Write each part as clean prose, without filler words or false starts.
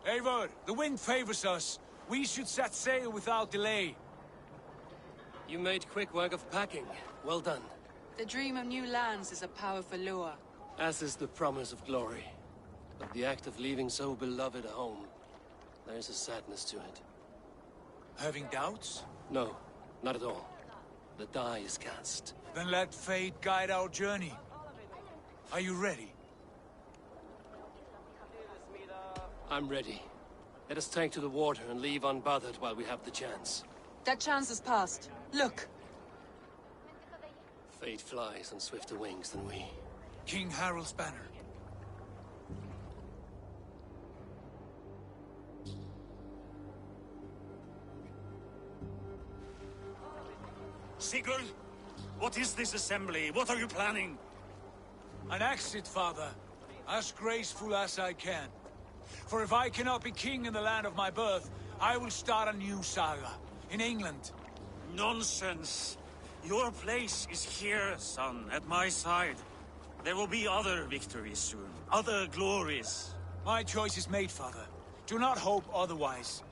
Eivor, the wind favors us. We should set sail without delay. You made quick work of packing. Well done. The dream of new lands is a powerful lure. As is the promise of glory. But the act of leaving so beloved a home, there is a sadness to it. Having doubts? No, not at all. The die is cast. Then let fate guide our journey. Are you ready? I'm ready. Let us take to the water and leave unbothered while we have the chance. That chance is past. Look! Fate flies on swifter wings than we. King Harald's banner. Sigurd, what is this assembly? What are you planning? An exit, father. As graceful as I can. For if I cannot be king in the land of my birth, I will start a new saga. In England. Nonsense. Your place is here, son, at my side. There will be other victories soon. Other glories. My choice is made, father. Do not hope otherwise.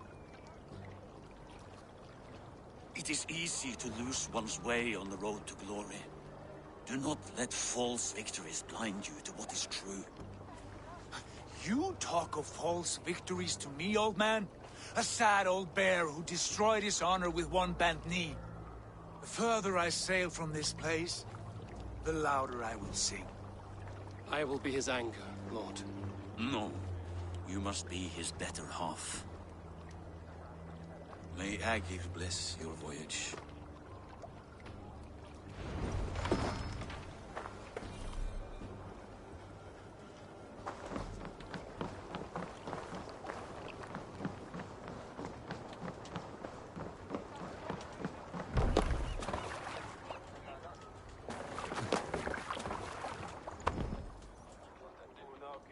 It is easy to lose one's way on the road to glory. Do not let false victories blind you to what is true. You talk of false victories to me, old man? A sad old bear who destroyed his honor with one bent knee. The further I sail from this place, the louder I will sing. I will be his anchor, Lord. No. You must be his better half. May Agir bless your voyage.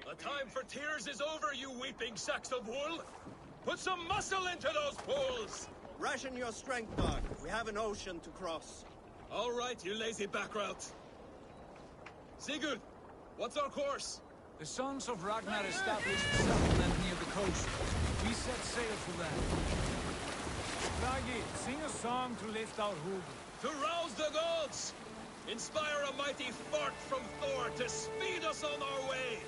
The time for tears is over, you weeping sacks of wool! Put some muscle into those poles! Ration your strength, dog. We have an ocean to cross. All right, you lazy backrout. Sigurd, what's our course? The sons of Ragnar established a settlement near the coast. We set sail for that. Bragi, sing a song to lift our hoof. To rouse the gods! Inspire a mighty fart from Thor to speed us on our way!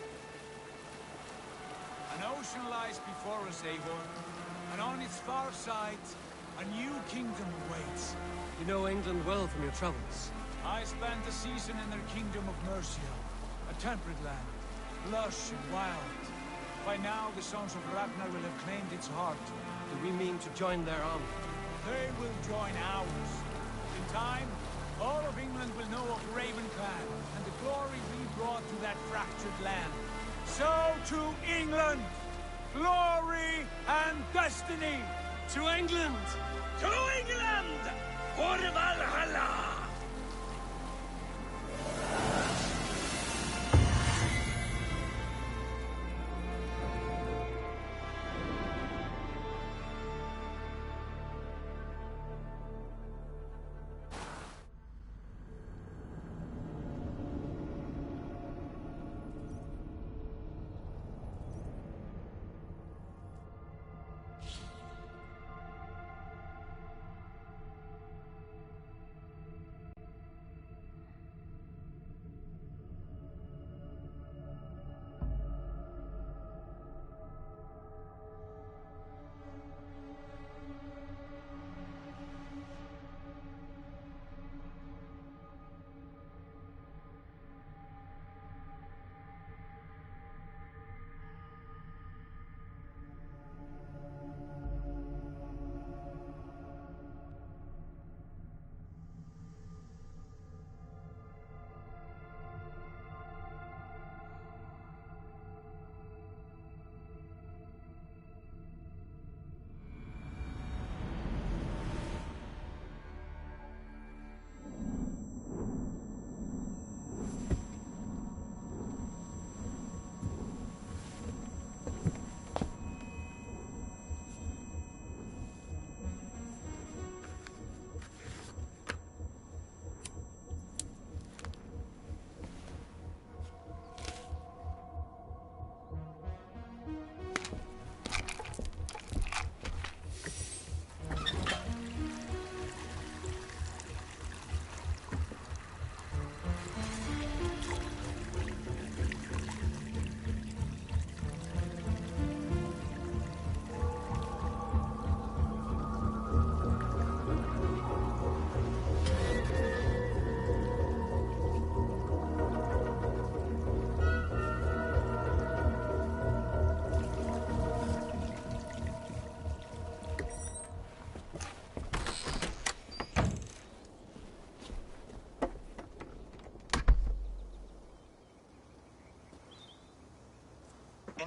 An ocean lies before us, Eivor, and on its far side, a new kingdom awaits. You know England well from your travels. I spent a season in their kingdom of Mercia, a temperate land, lush and wild. By now, the sons of Ragnar will have claimed its heart. Do we mean to join their army? They will join ours. In time, all of England will know of Raven Clan and the glory we brought to that fractured land. So to England! Glory and destiny! To England! To England! For Valhalla!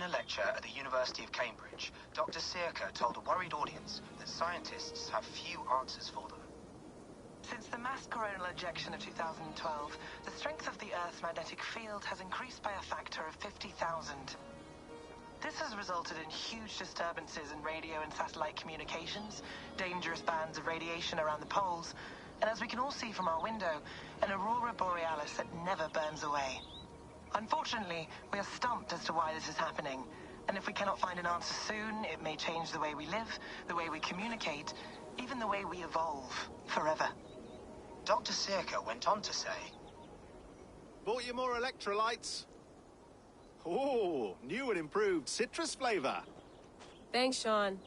In a lecture at the University of Cambridge, Dr. Circa told a worried audience that scientists have few answers for them. Since the mass coronal ejection of 2012, the strength of the Earth's magnetic field has increased by a factor of 50,000. This has resulted in huge disturbances in radio and satellite communications, dangerous bands of radiation around the poles, and as we can all see from our window, an aurora borealis that never burns away. Unfortunately, we are stumped as to why this is happening, and if we cannot find an answer soon, it may change the way we live, the way we communicate, even the way we evolve forever. Dr. Circa went on to say, "Bought you more electrolytes? Oh, new and improved citrus flavor." Thanks, Sean.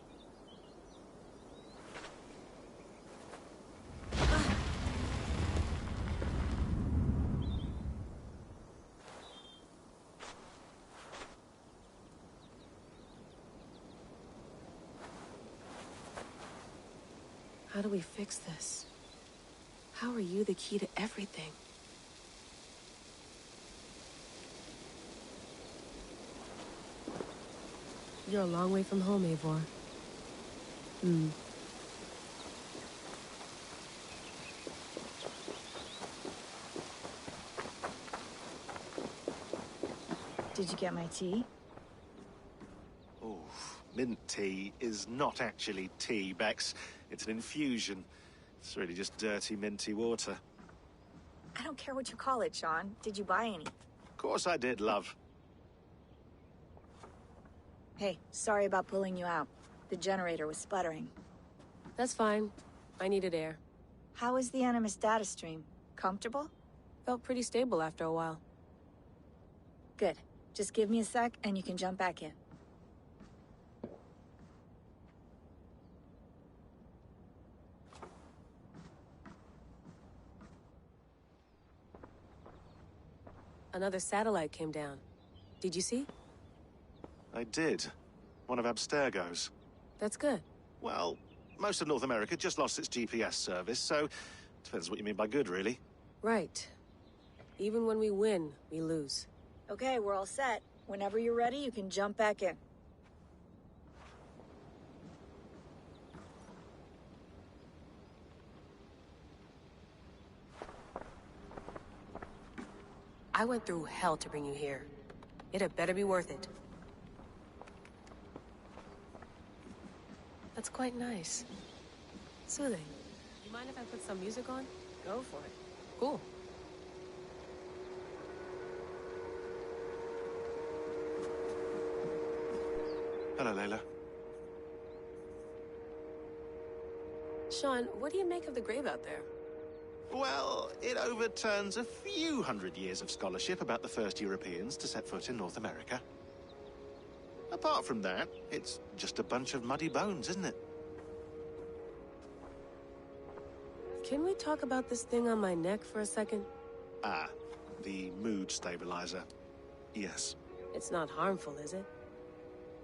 How do we fix this? How are you the key to everything? You're a long way from home, Eivor. Did you get my tea? Oh, mint tea is not actually tea, Bex. It's an infusion. It's really just dirty, minty water. I don't care what you call it, Sean. Did you buy any? Of course I did, love. Hey, sorry about pulling you out. The generator was sputtering. That's fine. I needed air. How was the Animus data stream? Comfortable? Felt pretty stable after a while. Good. Just give me a sec and you can jump back in. Another satellite came down. Did you see? I did. One of Abstergo's. That's good. Well, most of North America just lost its GPS service, so depends what you mean by good, really. Right. Even when we win, we lose. Okay, we're all set. Whenever you're ready, you can jump back in. I went through hell to bring you here. It had better be worth it. That's quite nice. Soothing. You mind if I put some music on? Go for it. Cool. Hello, Layla. Sean, what do you make of the grave out there? Well, it overturns a few hundred years of scholarship about the first Europeans to set foot in North America. Apart from that, it's just a bunch of muddy bones, isn't it? Can we talk about this thing on my neck for a second? Ah, the mood stabilizer. Yes. It's not harmful, is it?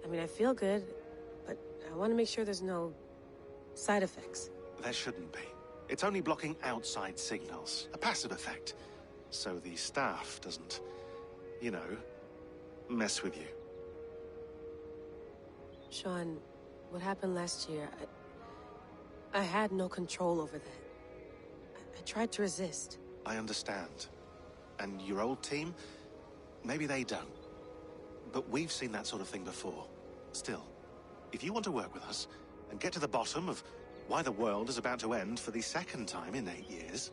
I mean, I feel good, but I want to make sure there's no side effects. There shouldn't be. It's only blocking outside signals, a passive effect, so the staff doesn't, you know, mess with you. Sean, what happened last year, I had no control over that. I tried to resist. I understand. And your old team, maybe they don't. But we've seen that sort of thing before. Still, if you want to work with us and get to the bottom of why the world is about to end for the second time in 8 years,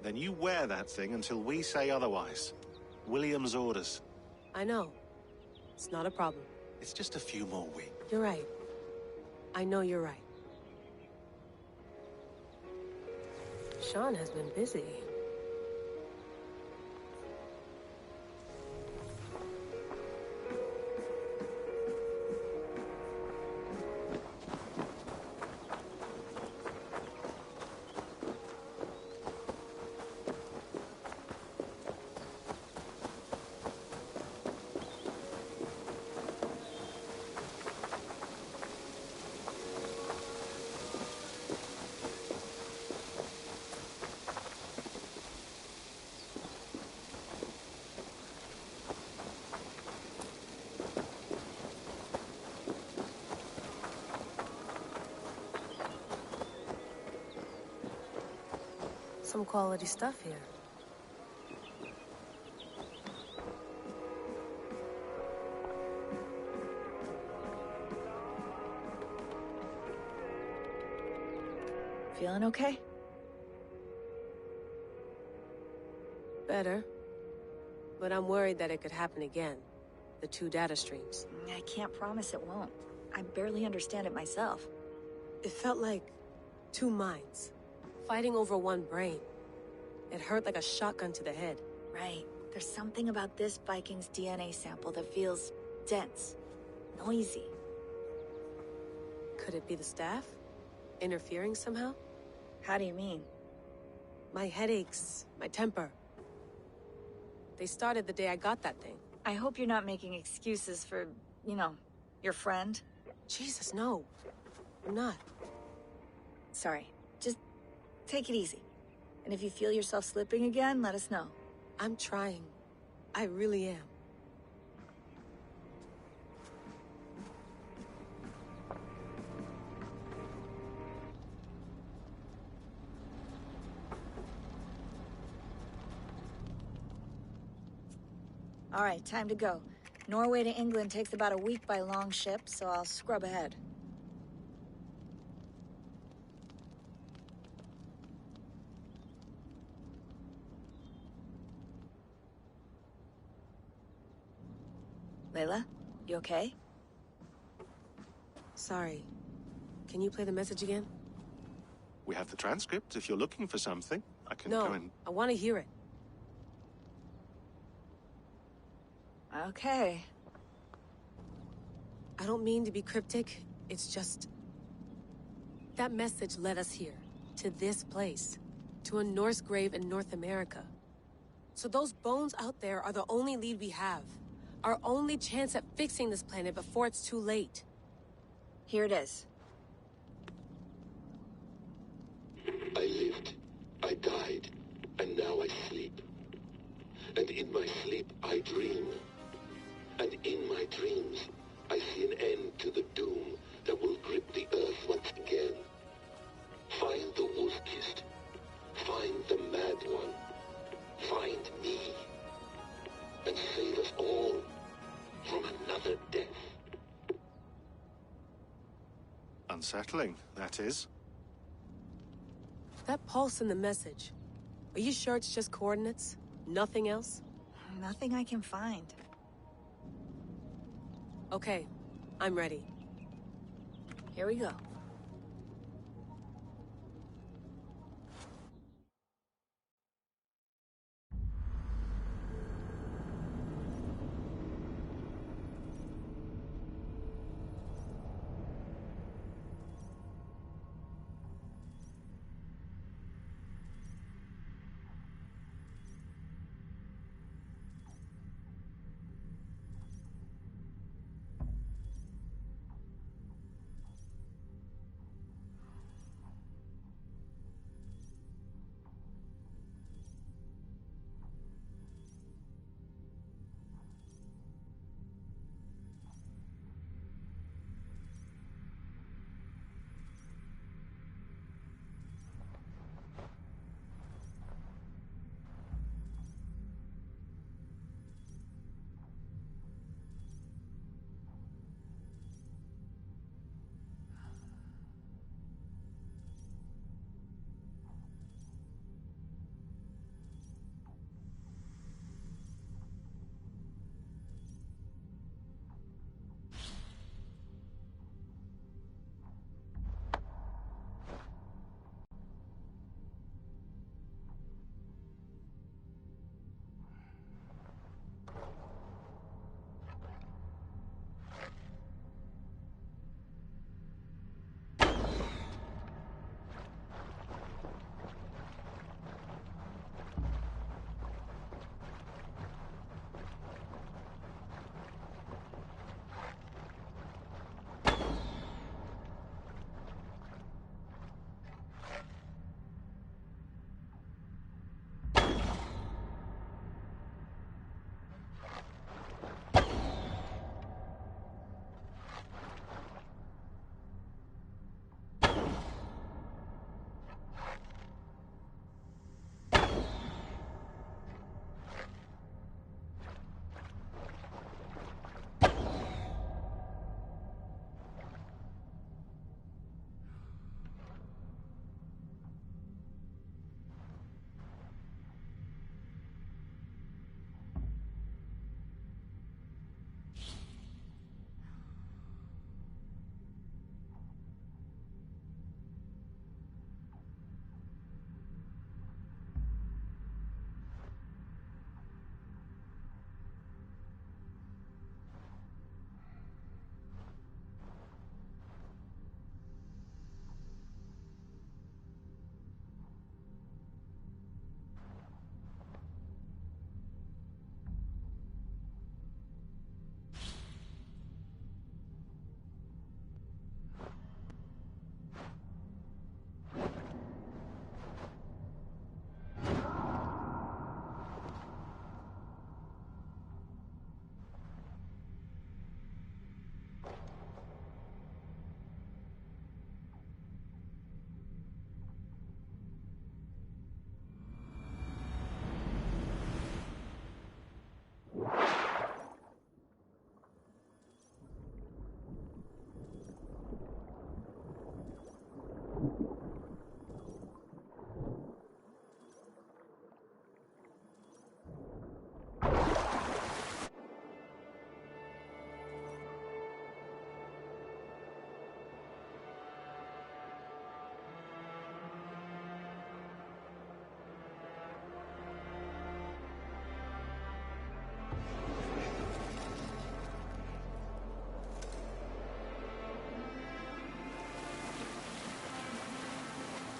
then you wear that thing until we say otherwise. William's orders. I know. It's not a problem. It's just a few more weeks. You're right. I know you're right. Sean has been busy. some quality stuff here. Feeling okay? Better. But I'm worried that it could happen again. The two data streams. I can't promise it won't. I barely understand it myself. It felt like two minds, fighting over one brain. It hurt like a shotgun to the head. Right. There's something about this Viking's DNA sample that feels dense, noisy. Could it be the staff? Interfering somehow? How do you mean? My headaches, my temper. They started the day I got that thing. I hope you're not making excuses for, you know, your friend. Jesus, no. I'm not. Sorry. Just take it easy. And if you feel yourself slipping again, let us know. I'm trying. I really am. All right, time to go. Norway to England takes about a week by long ship, so I'll scrub ahead. Layla, you okay? Sorry. Can you play the message again? We have the transcript. If you're looking for something, I can No, go in. I want to hear it. Okay. I don't mean to be cryptic. It's just... that message led us here. To this place. To a Norse grave in North America. So those bones out there are the only lead we have. Our only chance at fixing this planet before it's too late. Here it is. I lived, I died, and now I sleep. And in my sleep I dream. And in my dreams, I see an end to the doom that will grip the earth once again. Find the wolf-kissed. Find the mad one. Find me. And save us all from another death. Unsettling, that is. That pulse in the message. Are you sure it's just coordinates? Nothing else? Nothing I can find. Okay, I'm ready. Here we go.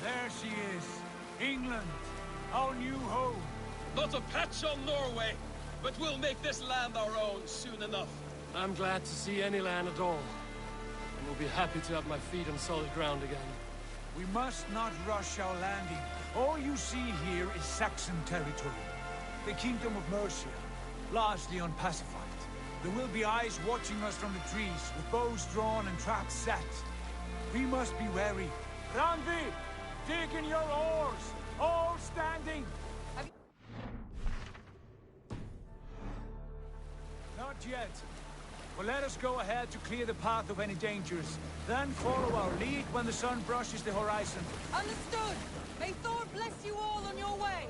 There she is. England, our new home. Not a patch on Norway, but we'll make this land our own soon enough. I'm glad to see any land at all. And will be happy to have my feet on solid ground again. We must not rush our landing. All you see here is Saxon territory. The Kingdom of Mercia, largely unpacified. There will be eyes watching us from the trees, with bows drawn and traps set. We must be wary. Randvi, dig in your oars! All standing! Not yet. Well, let us go ahead to clear the path of any dangers. Then follow our lead when the sun brushes the horizon. Understood! May Thor bless you all on your way!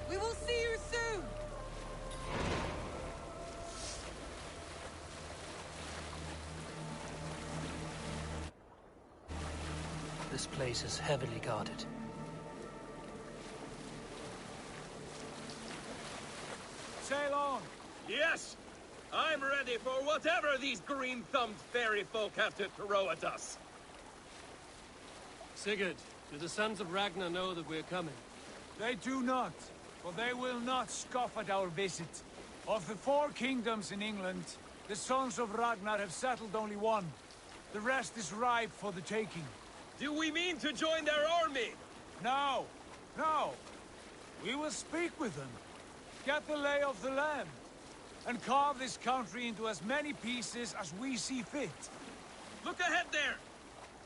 We will see you soon! This place is heavily guarded. Sail on! Yes! I'm ready for whatever these green-thumbed fairy folk have to throw at us. Sigurd, do the sons of Ragnar know that we're coming? They do not, for they will not scoff at our visit. Of the 4 kingdoms in England, the sons of Ragnar have settled only one. The rest is ripe for the taking. Do we mean to join their army? No, no. We will speak with them, get the lay of the land, and carve this country into as many pieces as we see fit. Look ahead there!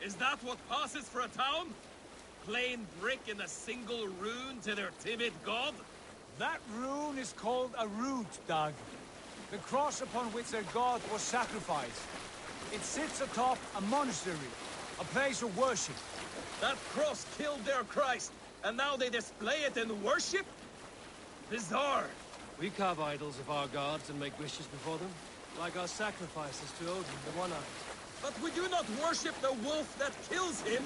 Is that what passes for a town? Plain brick in a single rune to their timid god? That rune is called a root, Dag. The cross upon which their god was sacrificed. It sits atop a monastery, a place of worship. That cross killed their Christ, and now they display it in worship? Bizarre. We carve idols of our gods and make wishes before them, like our sacrifices to Odin, the One-Eyed. But we do not worship the wolf that kills him.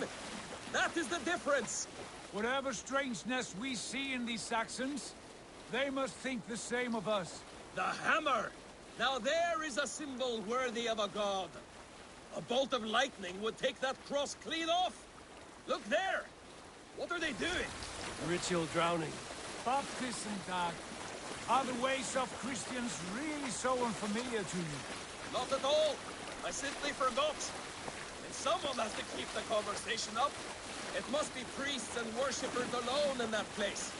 That is the difference. Whatever strangeness we see in these Saxons, they must think the same of us. The hammer! Now there is a symbol worthy of a god. A bolt of lightning would take that cross clean off. Look there! What are they doing? Ritual drowning. Baptism, Dag. Are the ways of Christians really so unfamiliar to you? Not at all. I simply forgot. And someone has to keep the conversation up. It must be priests and worshippers alone in that place.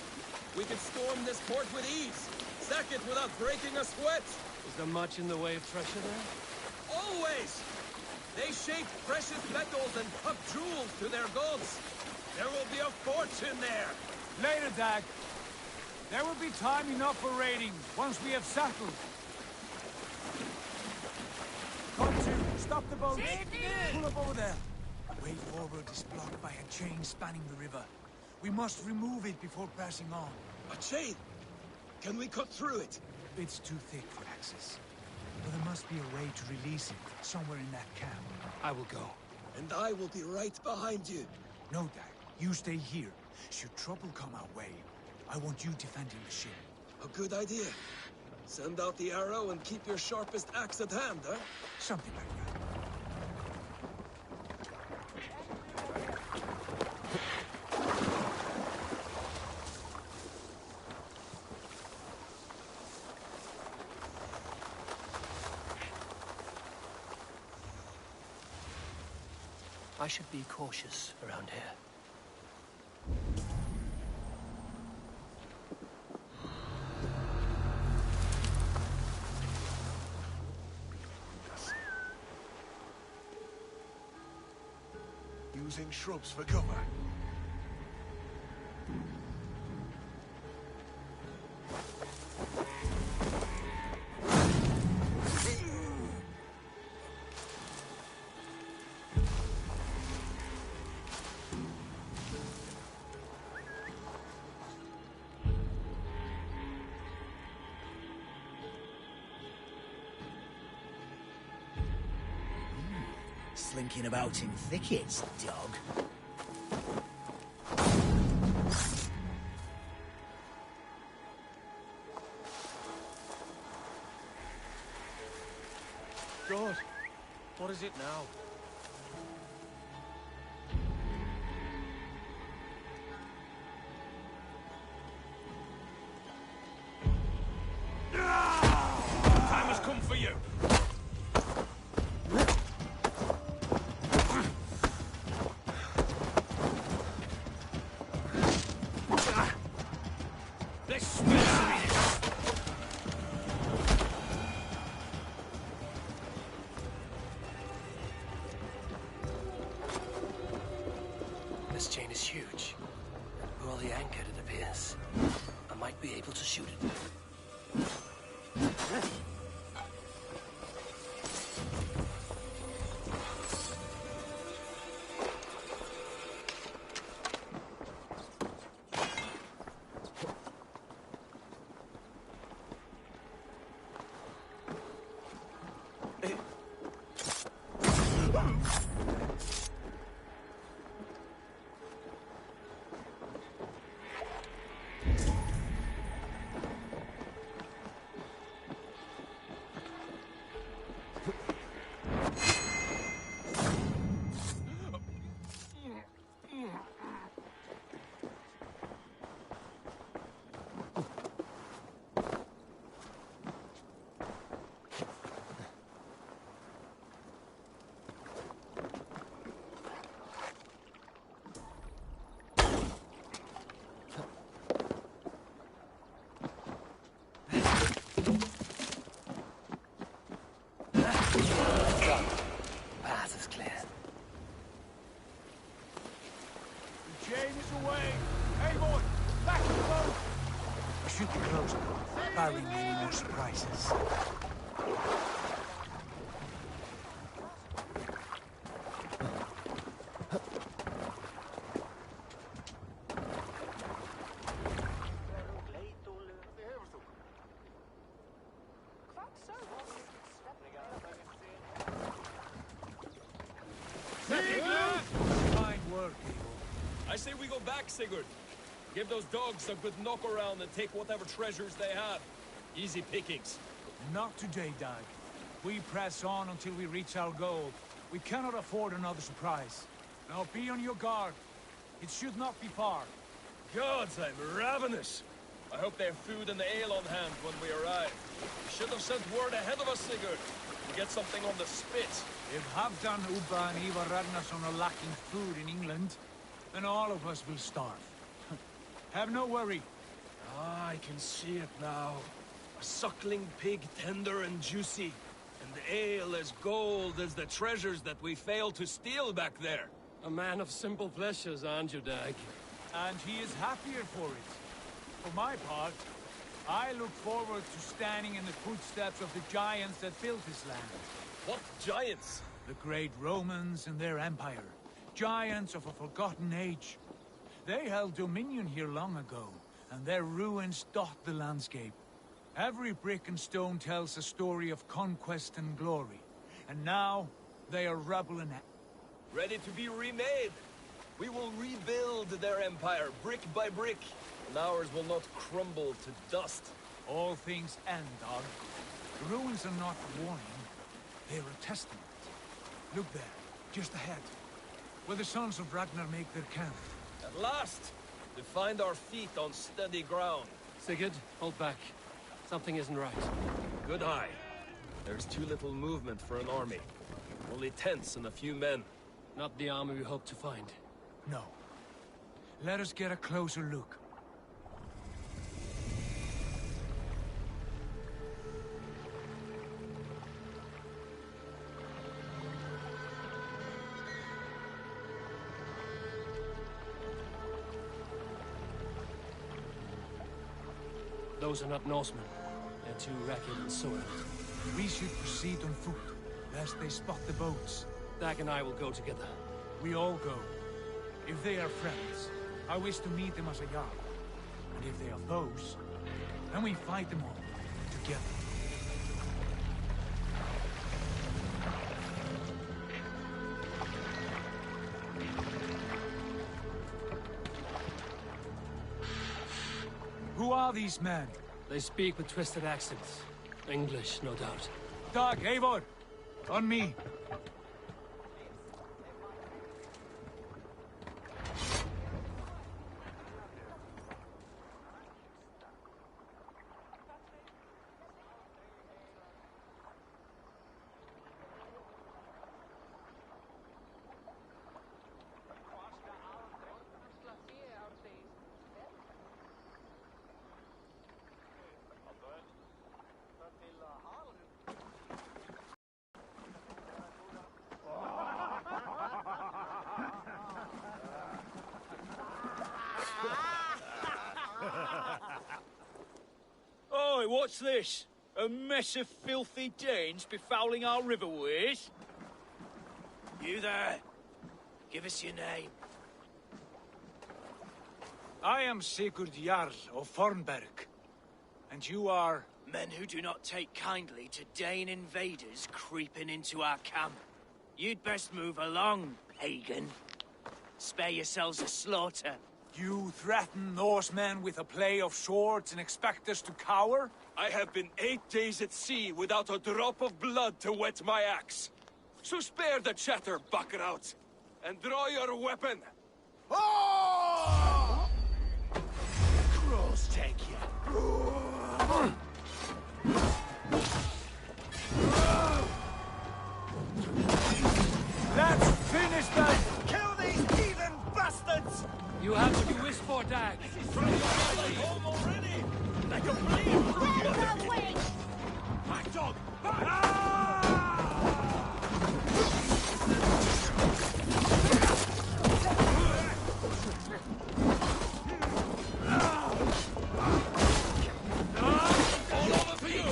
We could storm this port with ease. Sack it without breaking a sweat. Is there much in the way of treasure there? Always! They shape precious metals and cut jewels to their gods. There will be a fortune there. Later, Dag. There will be time enough for raiding, once we have settled. Come to, stop the boat. Pull up over there. Way forward is blocked by a chain spanning the river. We must remove it before passing on. A chain? Can we cut through it? It's too thick for access. But there must be a way to release it, somewhere in that camp. I will go. And I will be right behind you. No, Dag. You stay here. Should trouble come our way, I want you defending the ship. A good idea. Send out the arrow and keep your sharpest axe at hand, huh? Something like that. I should be cautious around here. Using shrubs for cover. Slinking about in thickets, dog. God. What is it now? Time has come for you. This smells sweet. This chain is huge. Poorly anchored, it appears. I might be able to shoot it. Done. Path is clear. The chain is away. Hey, boy, back to the boat. We should be close now, barring any more surprises. Fine work, Abel. I say we go back, Sigurd. Give those dogs a good knock around and take whatever treasures they have. Easy pickings. Not today, Dag. We press on until we reach our goal. We cannot afford another surprise. Now be on your guard. It should not be far. Gods, I'm ravenous. I hope they have food and ale on hand when we arrive. You should have sent word ahead of us, Sigurd. To get something on the spit. If Halfdan, Ubba and Ivar Ragnarsson are lacking food in England, then all of us will starve. Have no worry. Ah, I can see it now. A suckling pig, tender and juicy. And the ale as gold as the treasures that we failed to steal back there. A man of simple pleasures, aren't you, Dag? And he is happier for it. For my part, I look forward to standing in the footsteps of the giants that built this land. What giants? The great Romans and their empire. Giants of a forgotten age. They held dominion here long ago, and their ruins dot the landscape. Every brick and stone tells a story of conquest and glory. And now, they are rubble and... Ready to be remade. We will rebuild their empire, brick by brick. And ours will not crumble to dust. All things end, Dog. The ruins are not a warning. They're a testament. Look there, just ahead. Where the sons of Ragnar make their camp. At last! To find our feet on steady ground. Sigurd, hold back. Something isn't right. Good eye. There's too little movement for an army. Only tents and a few men. Not the army we hope to find. No. Let us get a closer look. Those are not Norsemen. They're too ragged and soiled. We should proceed on foot, lest they spot the boats. Dag and I will go together. We all go. If they are friends, I wish to meet them as a Jarl. And if they are foes, then we fight them all, together. Who are these men? They speak with twisted accents. English, no doubt. Dag, Eivor! On me. Oi, what's this? A mess of filthy Danes befouling our riverways? You there? Give us your name. I am Sigurd Jarl of Fornberg. And you are... Men who do not take kindly to Dane invaders creeping into our camp. You'd best move along, pagan. Spare yourselves a slaughter. You threaten Norsemen with a play of swords and expect us to cower? I have been 8 days at sea without a drop of blood to wet my axe. So spare the chatter, buckerouts, and draw your weapon. Oh! Crows take you. Let's finish them! Kill these heathen bastards! You have what you wish for, Dag. From your home already! Like a flame! Wait! Back, dog! Back! All over for you!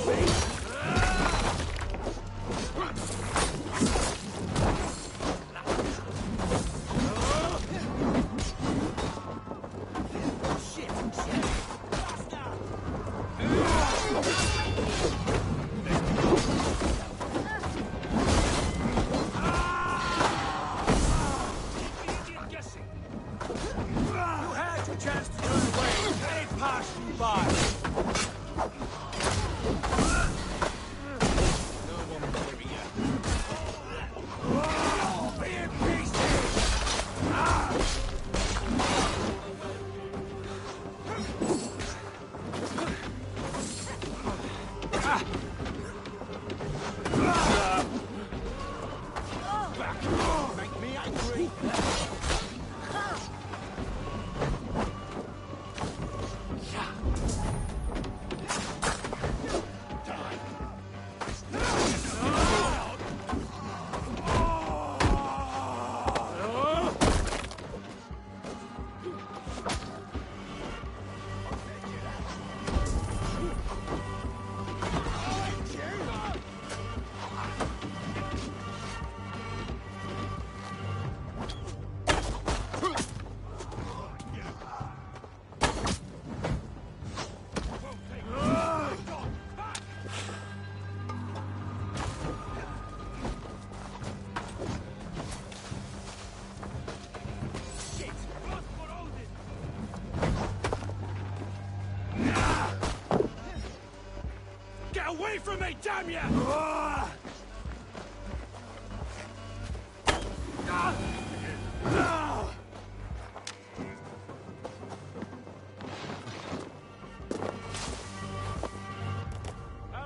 You had your chance to turn away, and it passed you by. Be in pieces! Make me angry! Get away from me, damn you! Have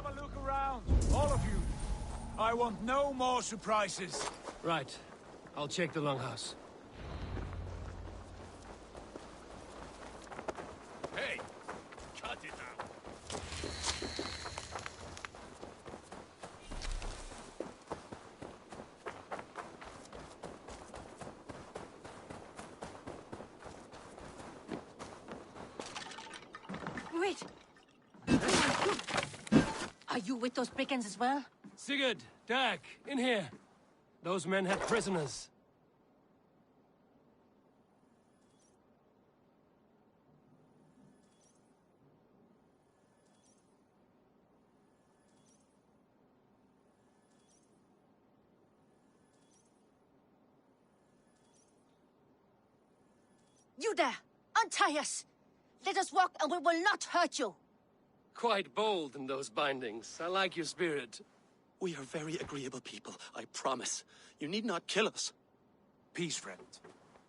a look around, all of you. I want no more surprises. Right. I'll check the longhouse. Hey! Cut it out! Wait! Are you with those brigands as well? Sigurd, Dag, in here. Those men had prisoners. You there! Untie us! Let us walk and we will not hurt you! Quite bold in those bindings. I like your spirit. We are very agreeable people, I promise. You need not kill us. Peace, friend.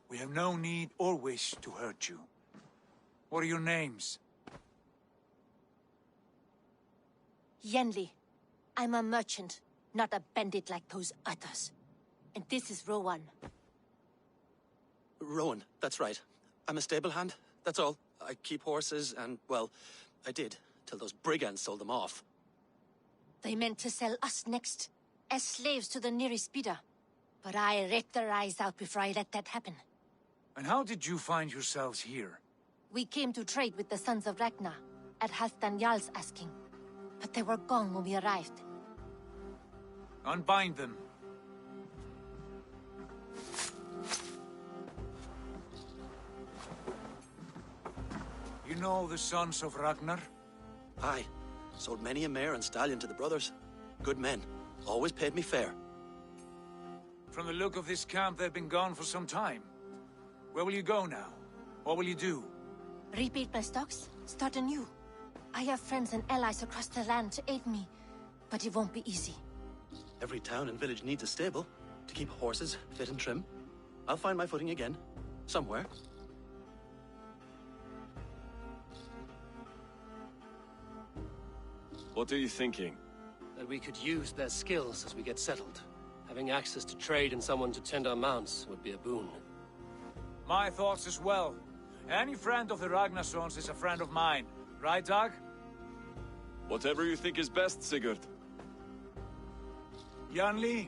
We have no need or wish to hurt you. What are your names? Yenli. I'm a merchant, not a bandit like those others. And this is Rowan. Rowan, that's right. I'm a stable hand, that's all. I keep horses and, well, I did, till those brigands sold them off. They meant to sell us next, as slaves to the nearest bidder. But I raked their eyes out before I let that happen. And how did you find yourselves here? We came to trade with the Sons of Ragnar, at Halfdan Jarl's asking. But they were gone when we arrived. Unbind them. You know the Sons of Ragnar? Aye. Sold many a mare and stallion to the brothers. Good men. Always paid me fair. From the look of this camp, they've been gone for some time. Where will you go now? What will you do? Rebuild my stocks, start anew. I have friends and allies across the land to aid me, but it won't be easy. Every town and village needs a stable to keep horses fit and trim. I'll find my footing again, somewhere. What are you thinking? That we could use their skills as we get settled. Having access to trade and someone to tend our mounts would be a boon. My thoughts as well. Any friend of the Ragnarsons is a friend of mine. Right, Dag? Whatever you think is best, Sigurd. Janli,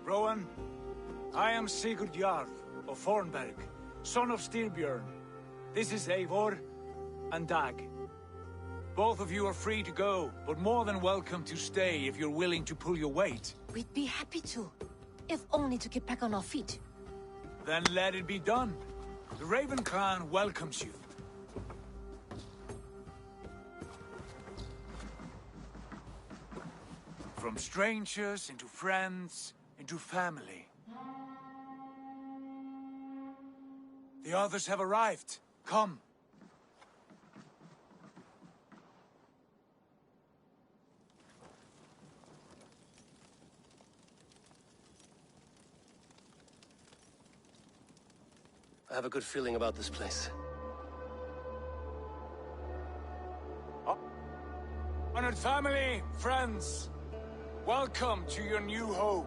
Rowan, I am Sigurd Jarl of Fornberg, son of Styrbjörn. This is Eivor and Dag. Both of you are free to go, but more than welcome to stay if you're willing to pull your weight. We'd be happy to, if only to get back on our feet. Then let it be done. The Raven clan welcomes you. From strangers into friends, into family. The others have arrived. Come. I have a good feeling about this place. Honored family, friends, welcome to your new home.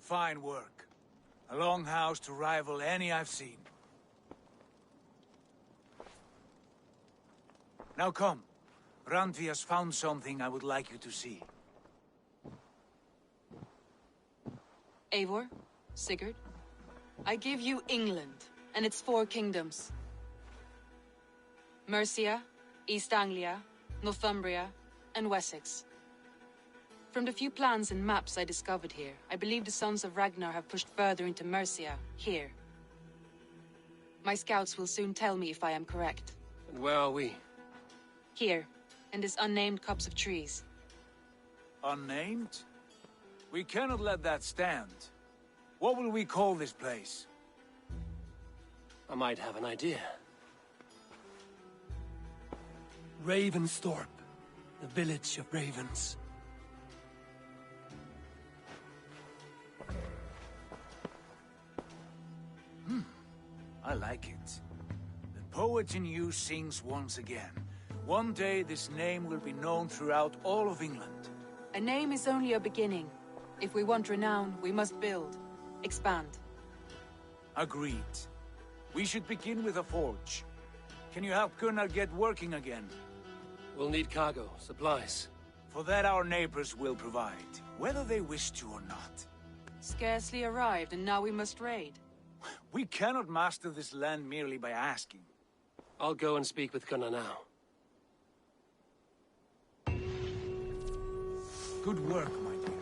Fine work. A longhouse to rival any I've seen. Now come. Randvi has found something I would like you to see. Eivor, Sigurd, I give you England and its 4 kingdoms. Mercia, East Anglia, Northumbria, and Wessex. From the few plans and maps I discovered here, I believe the Sons of Ragnar have pushed further into Mercia, here. My scouts will soon tell me if I am correct. And where are we? Here, in this unnamed copse of trees. Unnamed? We cannot let that stand. What will we call this place? I might have an idea. Ravensthorpe, the village of ravens. I like it. The poet in you sings once again. One day this name will be known throughout all of England. A name is only a beginning. If we want renown, we must build. Expand. Agreed. We should begin with a forge. Can you help Gunnar get working again? We'll need cargo, supplies. For that our neighbors will provide, whether they wish to or not. Scarcely arrived, and now we must raid. We cannot master this land merely by asking. I'll go and speak with Gunnar now. Good work, my dear.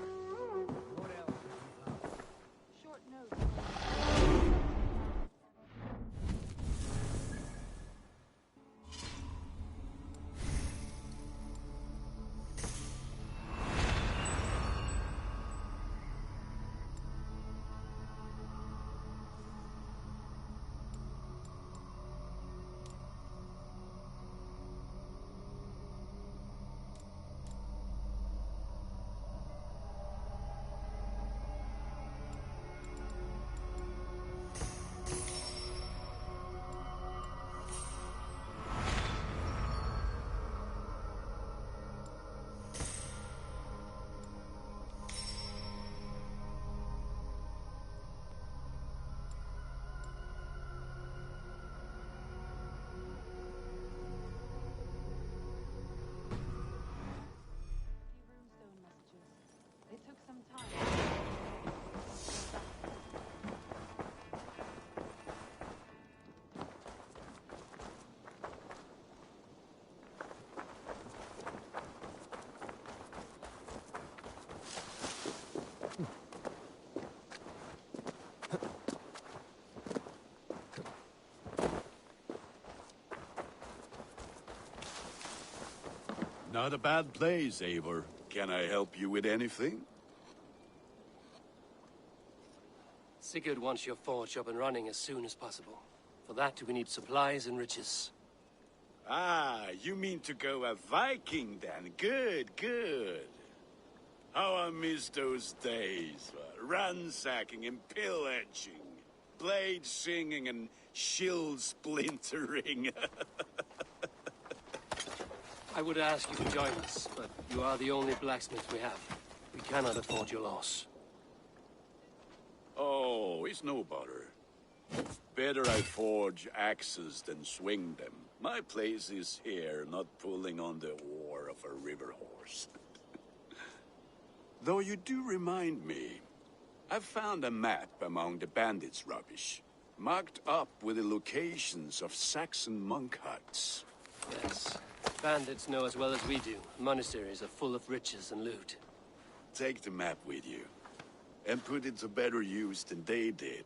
Not a bad place, Eivor. Can I help you with anything? Sigurd wants your forge up and running as soon as possible. For that, we need supplies and riches. Ah, you mean to go a Viking then? Good, good. How I miss those days. Ransacking and pillaging. Blade singing and shield splintering. I would ask you to join us, but you are the only blacksmith we have. We cannot afford your loss. Oh, it's no bother. Better I forge axes than swing them. My place is here, not pulling on the oar of a river horse. Though you do remind me, I found a map among the bandits' rubbish, marked up with the locations of Saxon monk huts. Yes. Bandits know as well as we do. Monasteries are full of riches and loot. Take the map with you, and put it to better use than they did.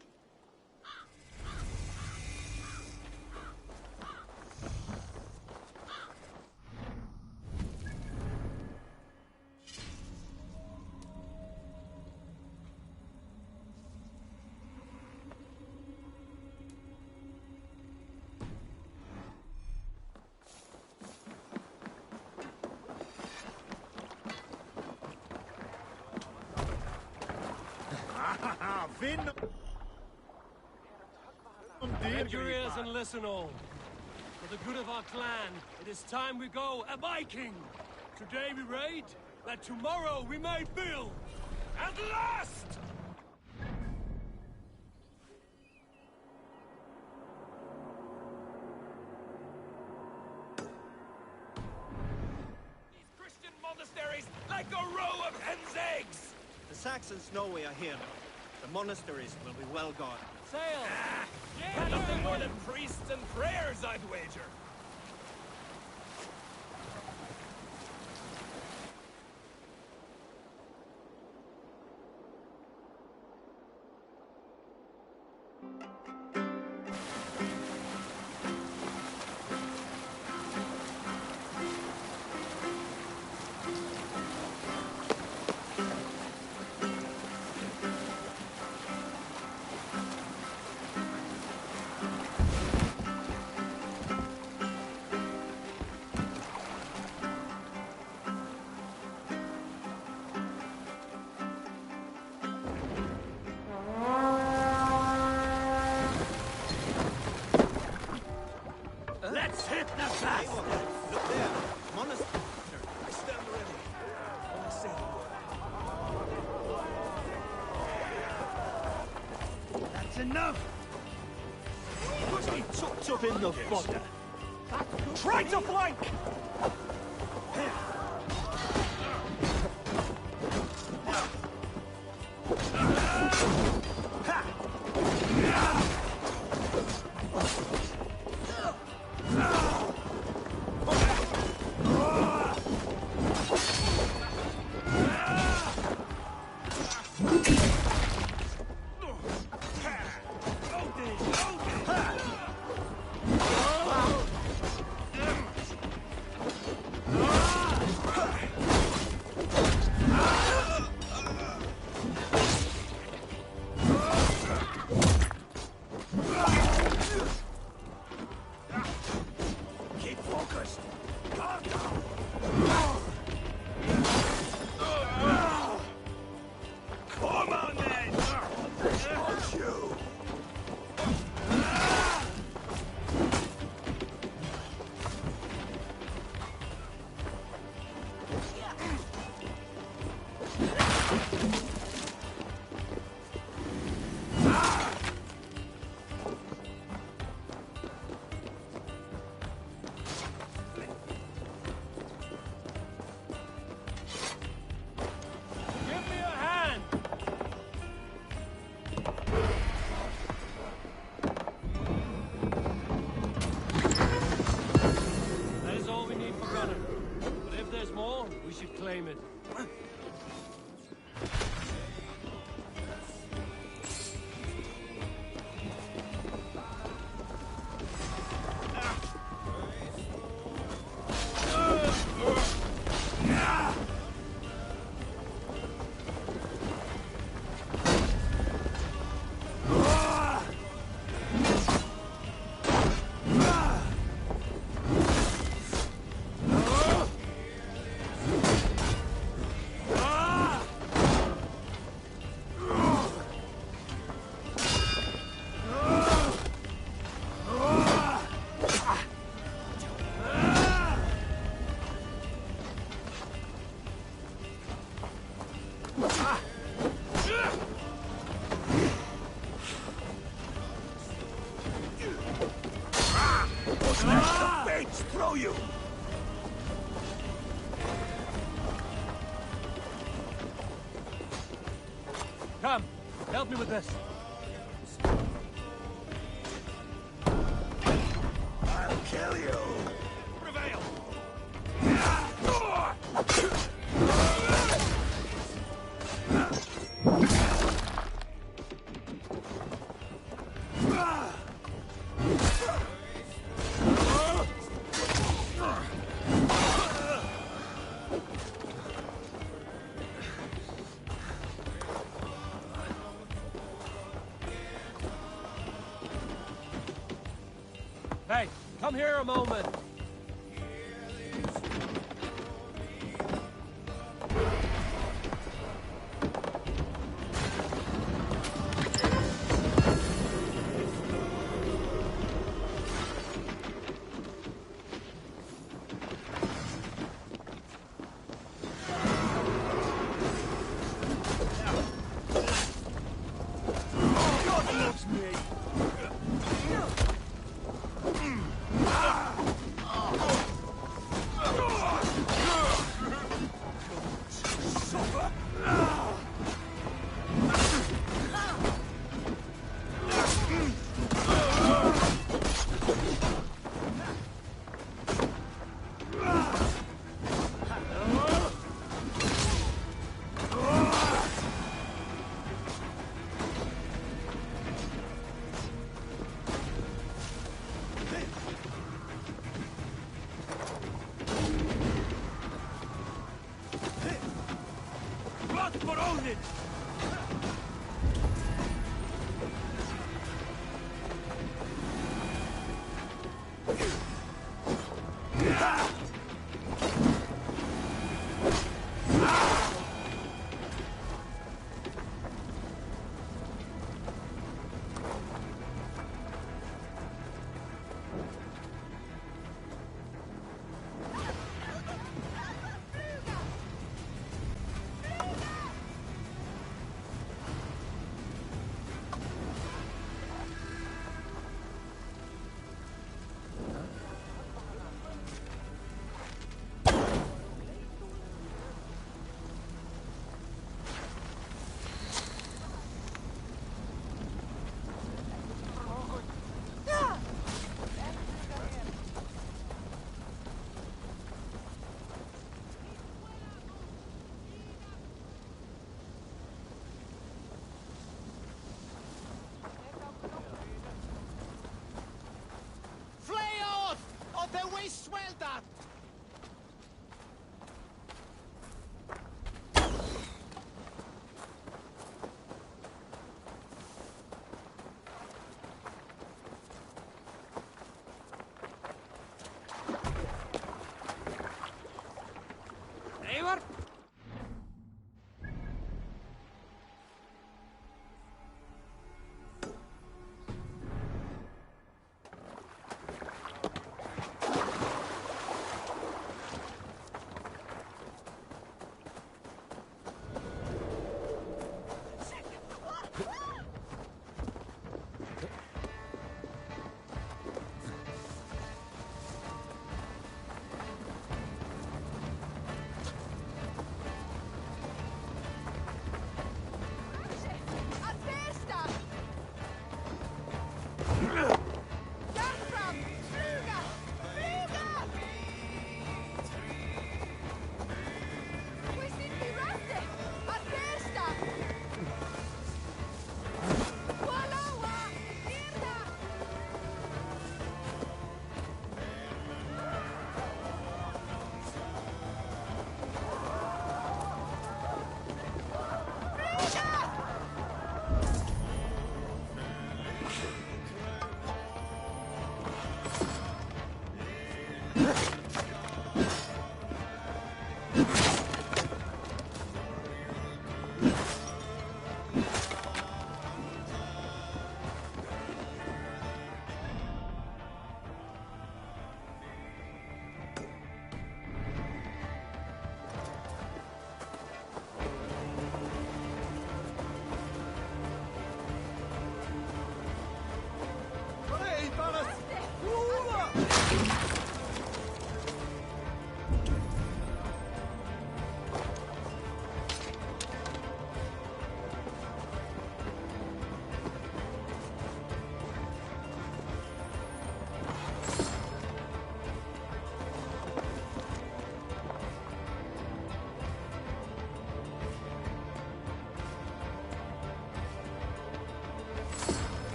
Bend your ears and listen all. For the good of our clan, it is time we go a Viking. Today we raid, that tomorrow we may build. At last! These Christian monasteries like a row of hen's eggs! The Saxons know we are here. The monasteries will be well guarded. Sail! Nothing more than priests and prayers, I'd wager. Tucked up in the fodder. Try to flank! We should claim it. Throw you! Come, help me with this. I'll kill you! Prevail! Hey, come here a moment. God loves me!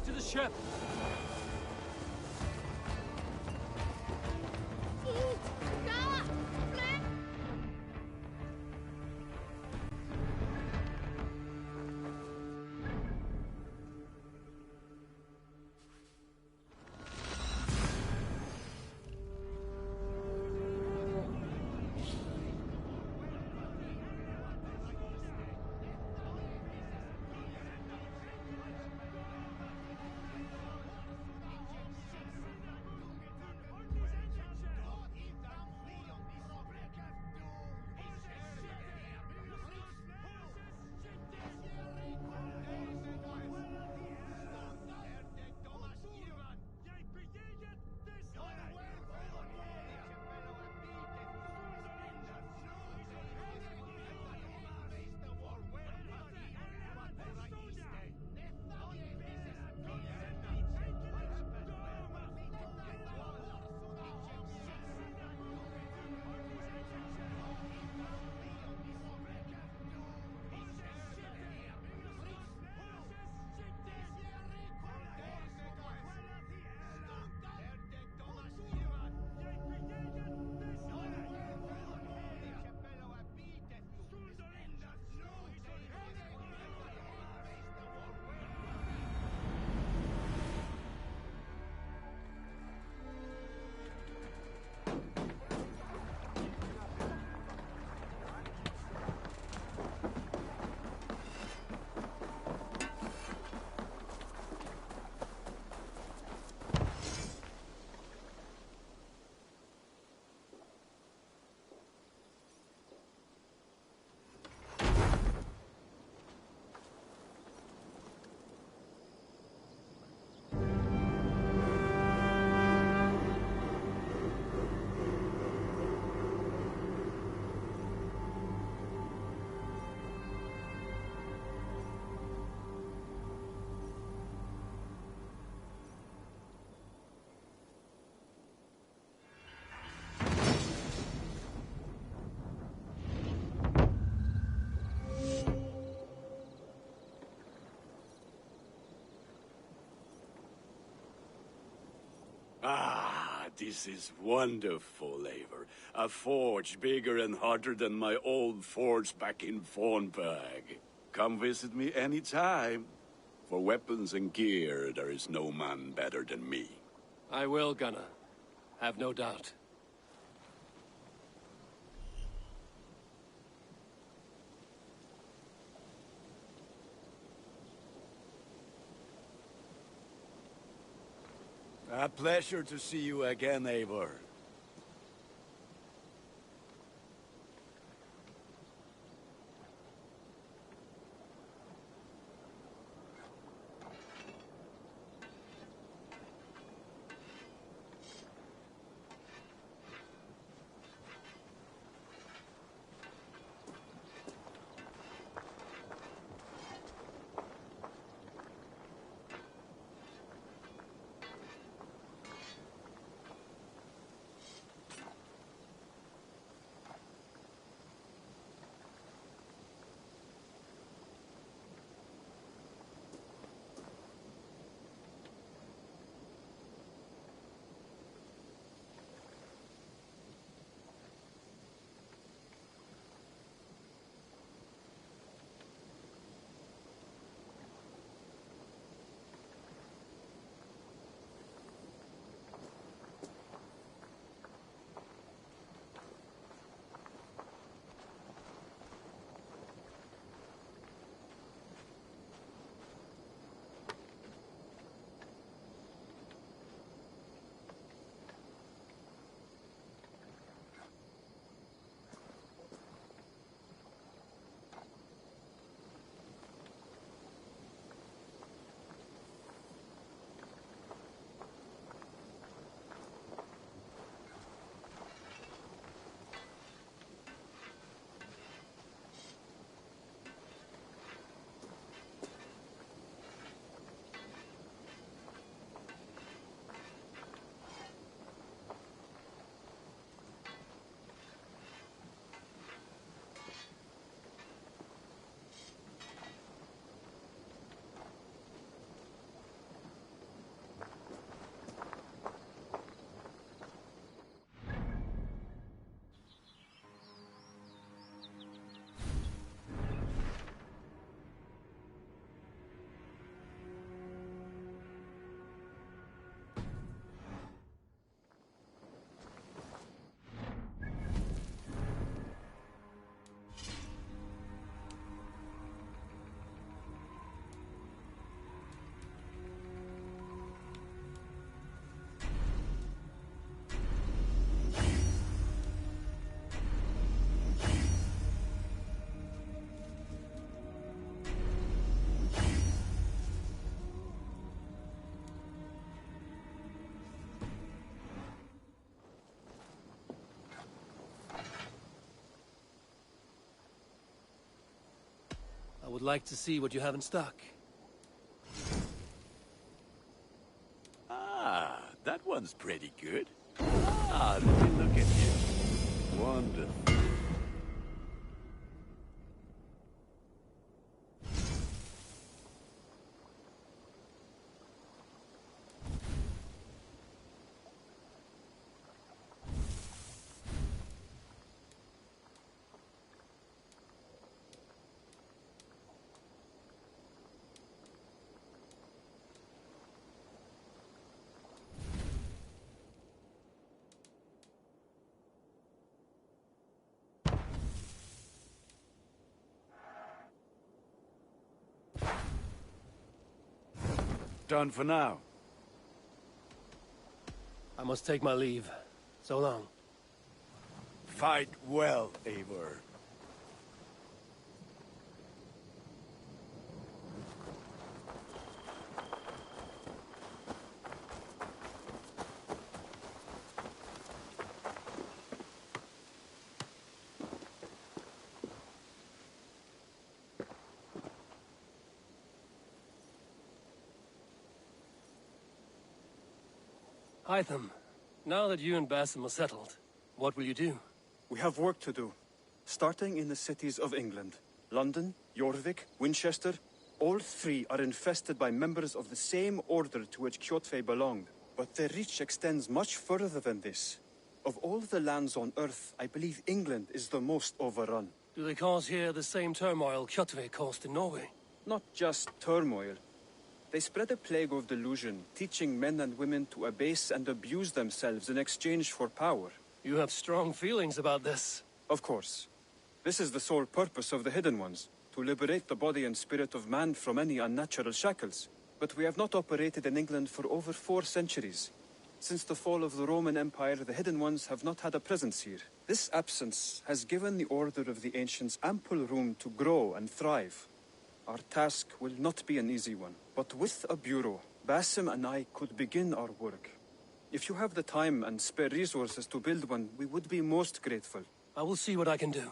Back to the ship! Ah, this is wonderful, Eivor. A forge bigger and hotter than my old forge back in Fornburg. Come visit me anytime. For weapons and gear, there is no man better than me. I will, Gunnar. Have no doubt. A pleasure to see you again, Eivor. like to see what you have in stock. Ah, that one's pretty good. Ah, let me look at you. Wonderful. Done for now. I must take my leave. So long. Fight well, Eivor. Hytham, now that you and Basim are settled, what will you do? We have work to do. Starting in the cities of England. London, Jorvik, Winchester, all three are infested by members of the same order to which Kjotve belonged. But their reach extends much further than this. Of all the lands on Earth, I believe England is the most overrun. Do they cause here the same turmoil Kjotve caused in Norway? Not just turmoil. They spread a plague of delusion, teaching men and women to abase and abuse themselves in exchange for power. You have strong feelings about this. Of course. This is the sole purpose of the Hidden Ones, to liberate the body and spirit of man from any unnatural shackles. But we have not operated in England for over 4 centuries. Since the fall of the Roman Empire, the Hidden Ones have not had a presence here. This absence has given the Order of the Ancients ample room to grow and thrive. Our task will not be an easy one, but with a bureau, Basim and I could begin our work. If you have the time and spare resources to build one, we would be most grateful. I will see what I can do.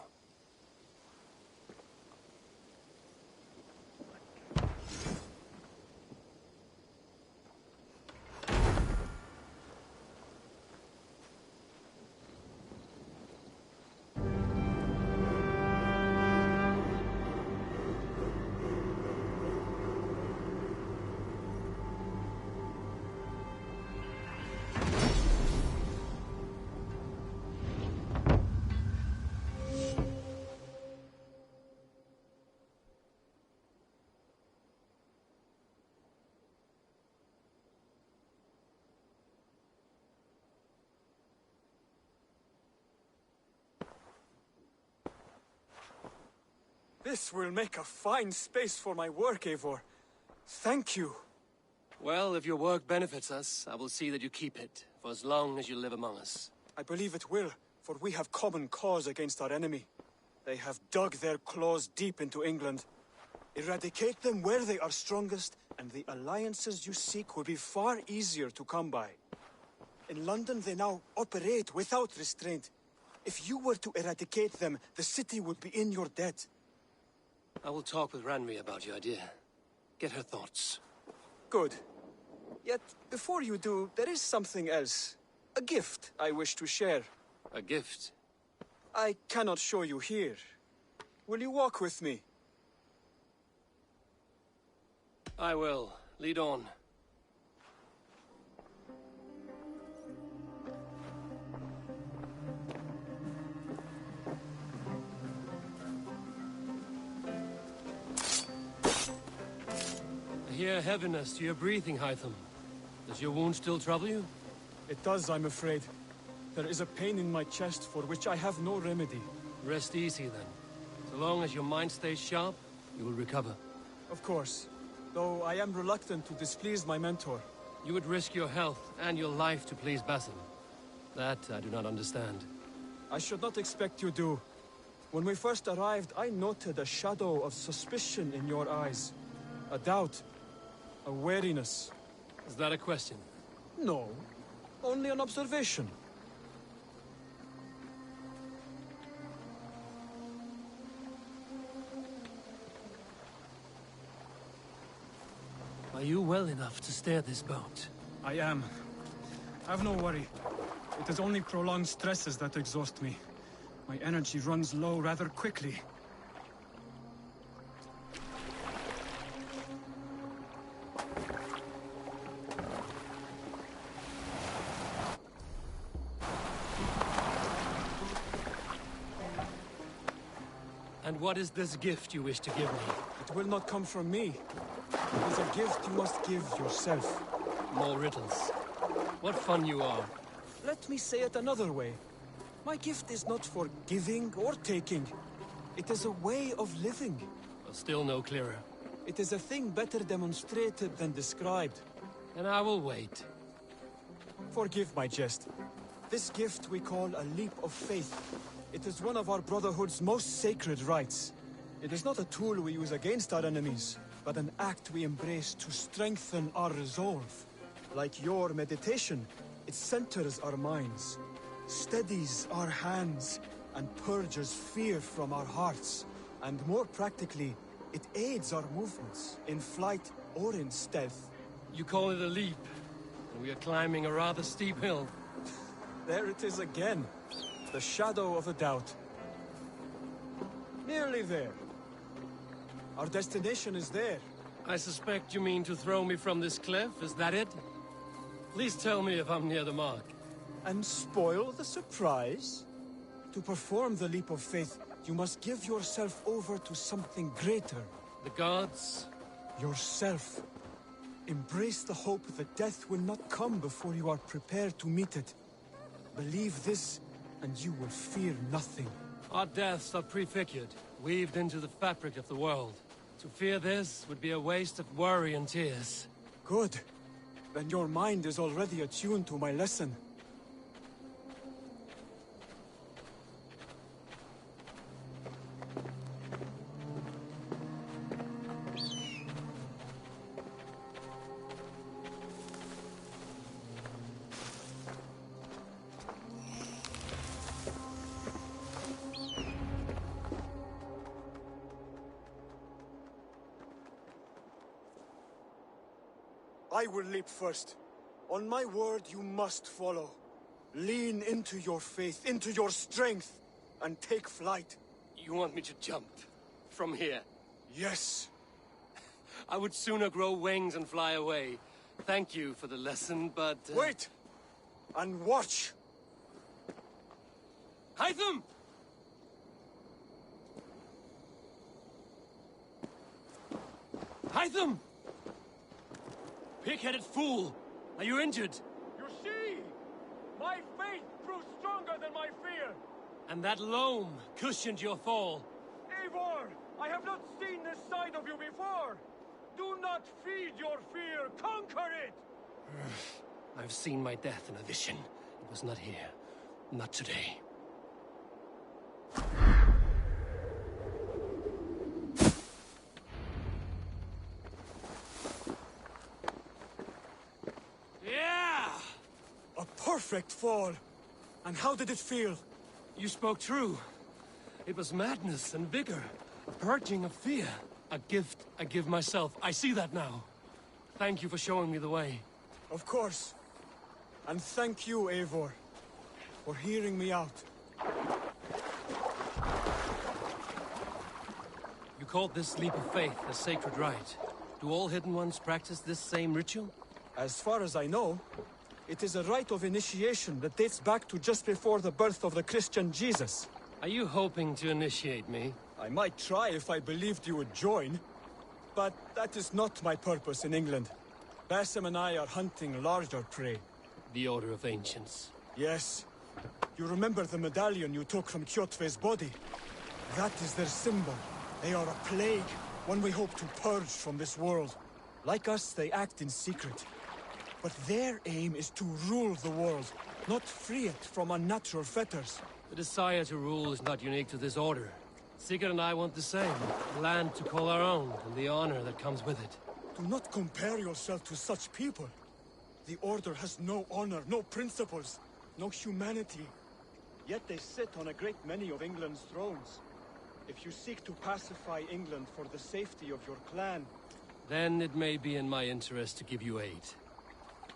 This will make a fine space for my work, Eivor. Thank you. Well, if your work benefits us, I will see that you keep it, for as long as you live among us. I believe it will, for we have common cause against our enemy. They have dug their claws deep into England. Eradicate them where they are strongest, and the alliances you seek will be far easier to come by. In London, they now operate without restraint. If you were to eradicate them, the city would be in your debt. I will talk with Ranvi about your idea. Get her thoughts. Good. Yet, before you do, there is something else. A gift I wish to share. A gift? I cannot show you here. Will you walk with me? I will. Lead on. I hear heaviness to your breathing, Hytham. Does your wound still trouble you? It does, I'm afraid. There is a pain in my chest for which I have no remedy. Rest easy, then. So long as your mind stays sharp, you will recover. Of course. Though I am reluctant to displease my mentor. You would risk your health and your life to please Basim. That I do not understand. I should not expect you do. When we first arrived, I noted a shadow of suspicion in your eyes. A doubt. A wariness. Is that a question? No. Only an observation. Are you well enough to steer this boat? I am. Have no worry. It is only prolonged stresses that exhaust me. My energy runs low rather quickly. And what is this gift you wish to give me? It will not come from me. It is a gift you must give yourself. More riddles. What fun you are. Let me say it another way. My gift is not for giving or taking. It is a way of living. Well, still no clearer. It is a thing better demonstrated than described. And I will wait. Forgive my jest. This gift we call a leap of faith. It is one of our Brotherhood's most sacred rites. It is not a tool we use against our enemies, but an act we embrace to strengthen our resolve. Like your meditation, it centers our minds, steadies our hands, and purges fear from our hearts. And more practically, it aids our movements, in flight or in stealth. You call it a leap, and we are climbing a rather steep hill. There it is again. The shadow of a doubt. Nearly there. Our destination is there. I suspect you mean to throw me from this cliff, is that it? Please tell me if I'm near the mark. And spoil the surprise? To perform the leap of faith, you must give yourself over to something greater. The gods? Yourself. Embrace the hope that death will not come before you are prepared to meet it. Believe this, and you will fear nothing. Our deaths are prefigured, weaved into the fabric of the world. To fear this would be a waste of worry and tears. Good. Then your mind is already attuned to my lesson. I will leap first. On my word, you must follow. Lean into your faith, into your strength, and take flight. You want me to jump? From here? Yes. I would sooner grow wings and fly away. Thank you for the lesson, but... Wait! And watch! Hytham! Hytham! Pig-headed fool! Are you injured? You see? My faith proved stronger than my fear! And that loam cushioned your fall. Eivor! I have not seen this side of you before! Do not feed your fear! Conquer it! I've seen my death in a vision. It was not here. Not today. A perfect fall! And how did it feel? You spoke true. It was madness and vigor. A purging of fear. A gift I give myself. I see that now. Thank you for showing me the way. Of course. And thank you, Eivor, for hearing me out. You called this leap of faith a sacred rite. Do all Hidden Ones practice this same ritual? As far as I know, it is a rite of initiation that dates back to just before the birth of the Christian Jesus. Are you hoping to initiate me? I might try if I believed you would join. But that is not my purpose in England. Basim and I are hunting larger prey. The Order of Ancients. Yes. You remember the medallion you took from Kjotve's body? That is their symbol. They are a plague, one we hope to purge from this world. Like us, they act in secret. But their aim is to rule the world, not free it from unnatural fetters. The desire to rule is not unique to this order. Sigurd and I want the same. Land to call our own, and the honor that comes with it. Do not compare yourself to such people. The Order has no honor, no principles, no humanity. Yet they sit on a great many of England's thrones. If you seek to pacify England for the safety of your clan... Then it may be in my interest to give you aid.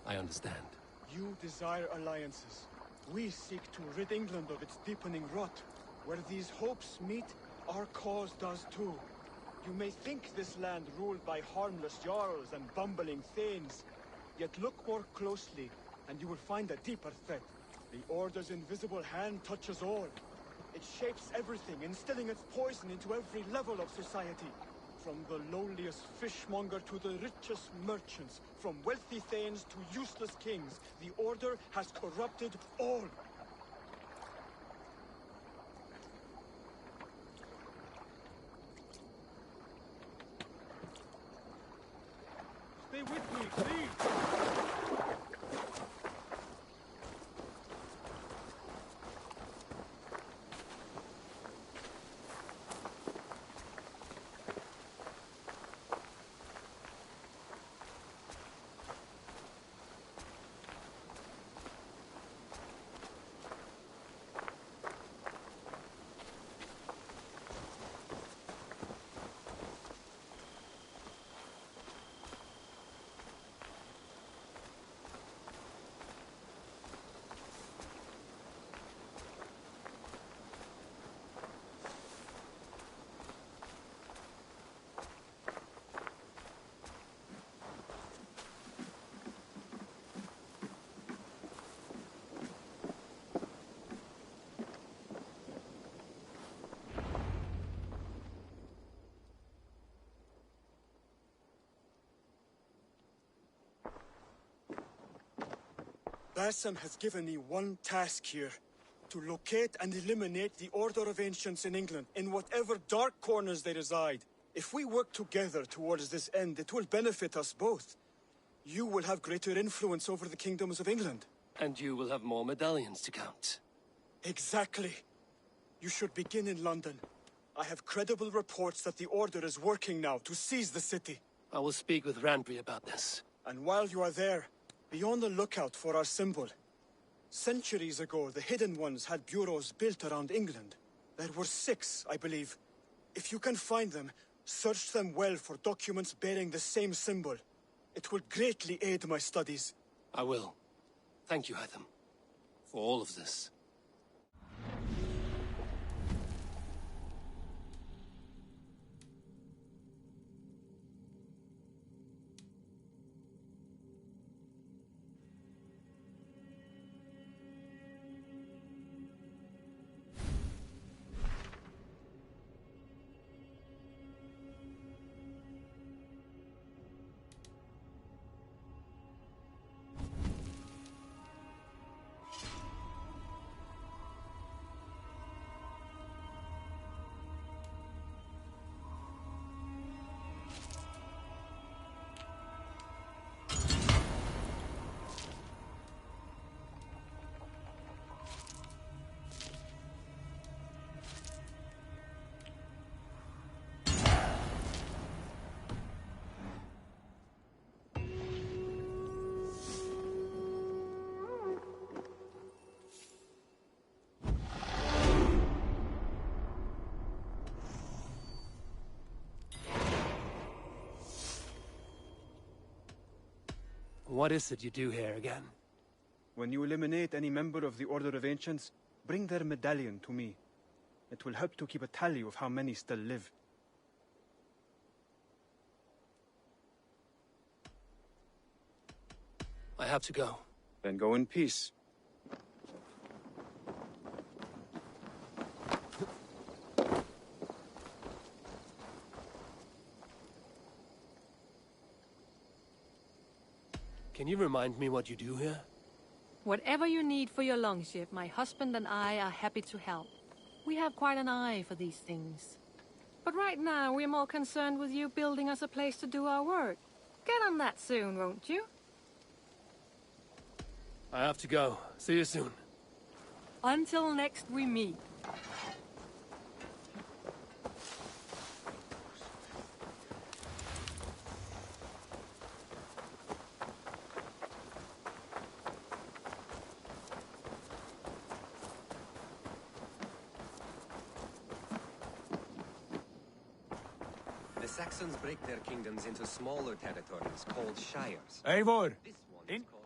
I understand. You desire alliances. We seek to rid England of its deepening rot. Where these hopes meet, our cause does too. You may think this land ruled by harmless jarls and bumbling thanes. Yet look more closely, and you will find a deeper threat. The Order's invisible hand touches all. It shapes everything, instilling its poison into every level of society. From the lowliest fishmonger to the richest merchants, from wealthy thanes to useless kings, the Order has corrupted all. Stay with me, please! Bassam has given me one task here. To locate and eliminate the Order of Ancients in England, in whatever dark corners they reside. If we work together towards this end, it will benefit us both. You will have greater influence over the kingdoms of England. And you will have more medallions to count. Exactly. You should begin in London. I have credible reports that the Order is working now to seize the city. I will speak with Randbury about this. And while you are there, be on the lookout for our symbol. Centuries ago, the Hidden Ones had bureaus built around England. There were 6, I believe. If you can find them, search them well for documents bearing the same symbol. It will greatly aid my studies. I will. Thank you, Hytham, for all of this. What is it you do here again? When you eliminate any member of the Order of Ancients, bring their medallion to me. It will help to keep a tally of how many still live. I have to go. Then go in peace. Can you remind me what you do here? Whatever you need for your longship, my husband and I are happy to help. We have quite an eye for these things. But right now, we're more concerned with you building us a place to do our work. Get on that soon, won't you? I have to go. See you soon. Until next we meet. The Saxons break their kingdoms into smaller territories called shires. Eivor! This one is called...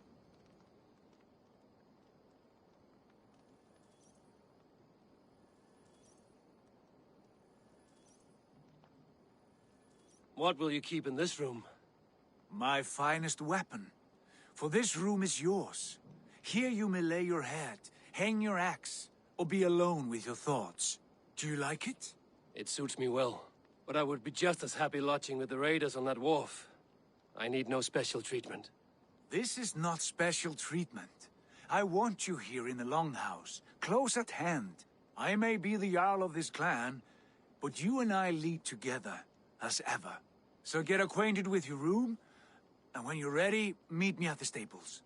What will you keep in this room? My finest weapon. For this room is yours. Here you may lay your head, hang your axe, or be alone with your thoughts. Do you like it? It suits me well, but I would be just as happy lodging with the raiders on that wharf. I need no special treatment. This is not special treatment. I want you here in the Longhouse, close at hand. I may be the Jarl of this clan, but you and I lead together, as ever. So get acquainted with your room, and when you're ready, meet me at the stables.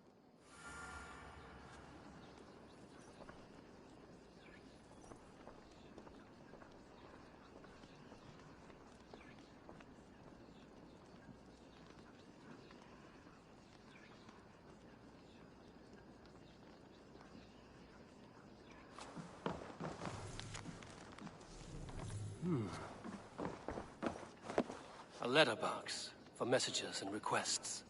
A letterbox for messages and requests.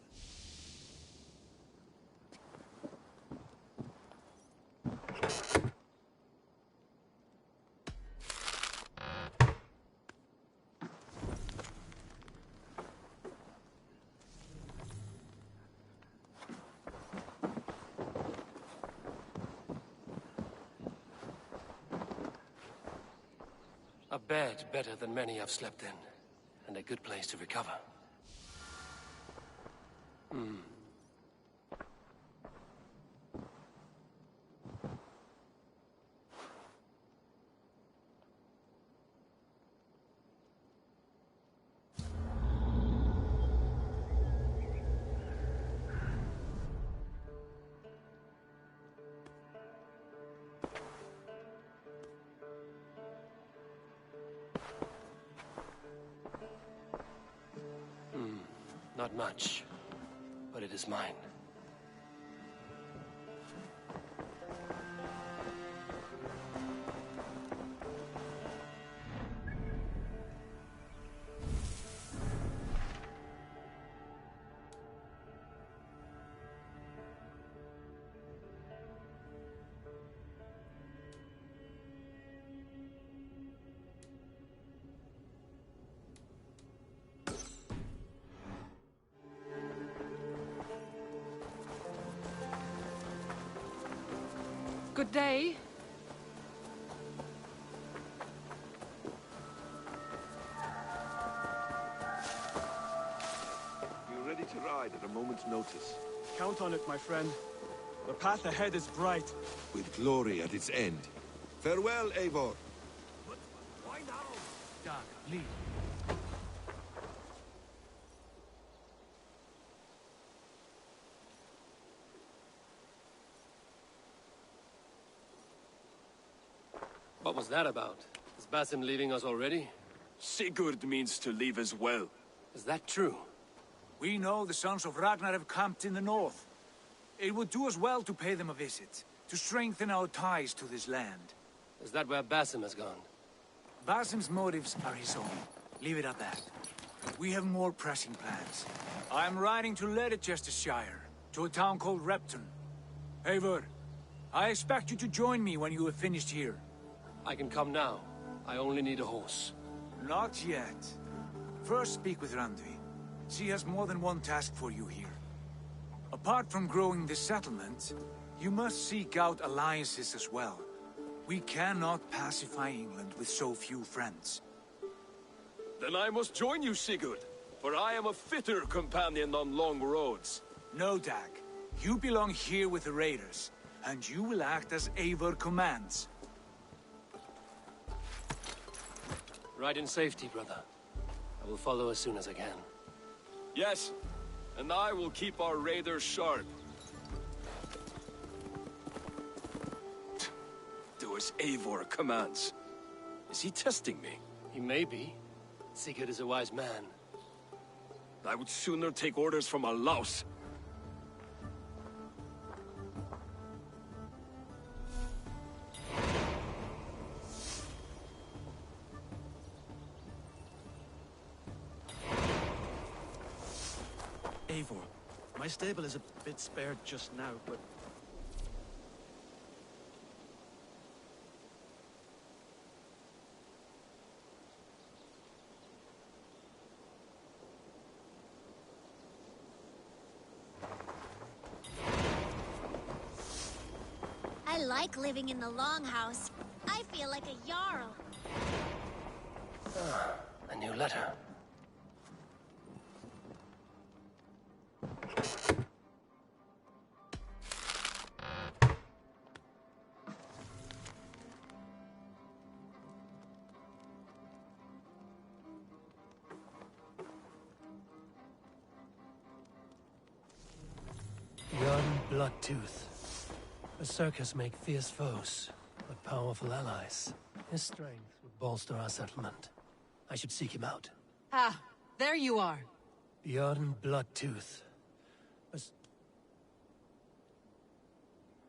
A bed better than many I've slept in, and a good place to recover. Not much, but it is mine. Good day. We're ready to ride at a moment's notice. Count on it, my friend. The path ahead is bright. With glory at its end. Farewell, Eivor. But why now? Dag, leave. What was that about? Is Basim leaving us already? Sigurd means to leave as well. Is that true? We know the sons of Ragnar have camped in the north. It would do us well to pay them a visit, to strengthen our ties to this land. Is that where Basim has gone? Basim's motives are his own. Leave it at that. We have more pressing plans. I'm riding to Leicestershire, to a town called Repton. Eivor, I expect you to join me when you have finished here. I can come now. I only need a horse. Not yet. First speak with Randvi. She has more than one task for you here. Apart from growing this settlement, you must seek out alliances as well. We cannot pacify England with so few friends. Then I must join you, Sigurd, for I am a fitter companion on long roads. No, Dag. You belong here with the raiders, and you will act as Eivor commands. Ride in safety, brother. I will follow as soon as I can. Yes, and I will keep our raiders sharp. Do as Eivor commands. Is he testing me? He may be. Sigurd is a wise man. I would sooner take orders from a louse. Eivor, my stable is a bit spared just now, but... I like living in the Longhouse. I feel like a Jarl. Ah, a new letter. Young Bloodtooth. Berserkers make fierce foes, but powerful allies. His strength would bolster our settlement. I should seek him out. Ah, there you are. Bjorn Bloodtooth.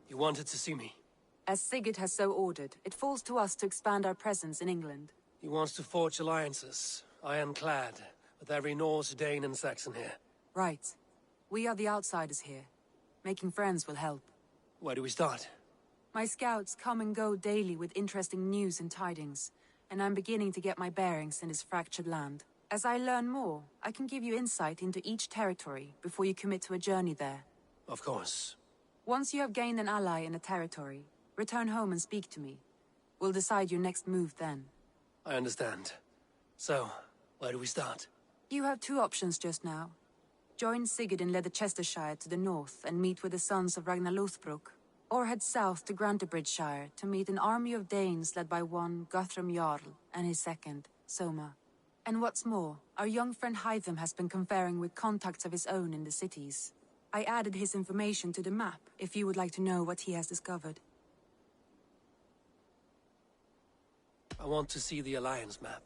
You wanted to see me? As Sigurd has so ordered, it falls to us to expand our presence in England. He wants to forge alliances, ironclad, with every Norse, Dane, and Saxon here. Right. We are the outsiders here. Making friends will help. Where do we start? My scouts come and go daily with interesting news and tidings, and I'm beginning to get my bearings in this fractured land. As I learn more, I can give you insight into each territory before you commit to a journey there. Of course. Once you have gained an ally in a territory, return home and speak to me. We'll decide your next move then. I understand. So, where do we start? You have two options just now. Join Sigurd in Leicestershire to the north and meet with the sons of Ragnar Lothbrok, or head south to Grantebridgeshire to meet an army of Danes led by one Guthrum Jarl and his second, Soma. And what's more, our young friend Hytham has been conferring with contacts of his own in the cities. I added his information to the map if you would like to know what he has discovered. I want to see the Alliance map.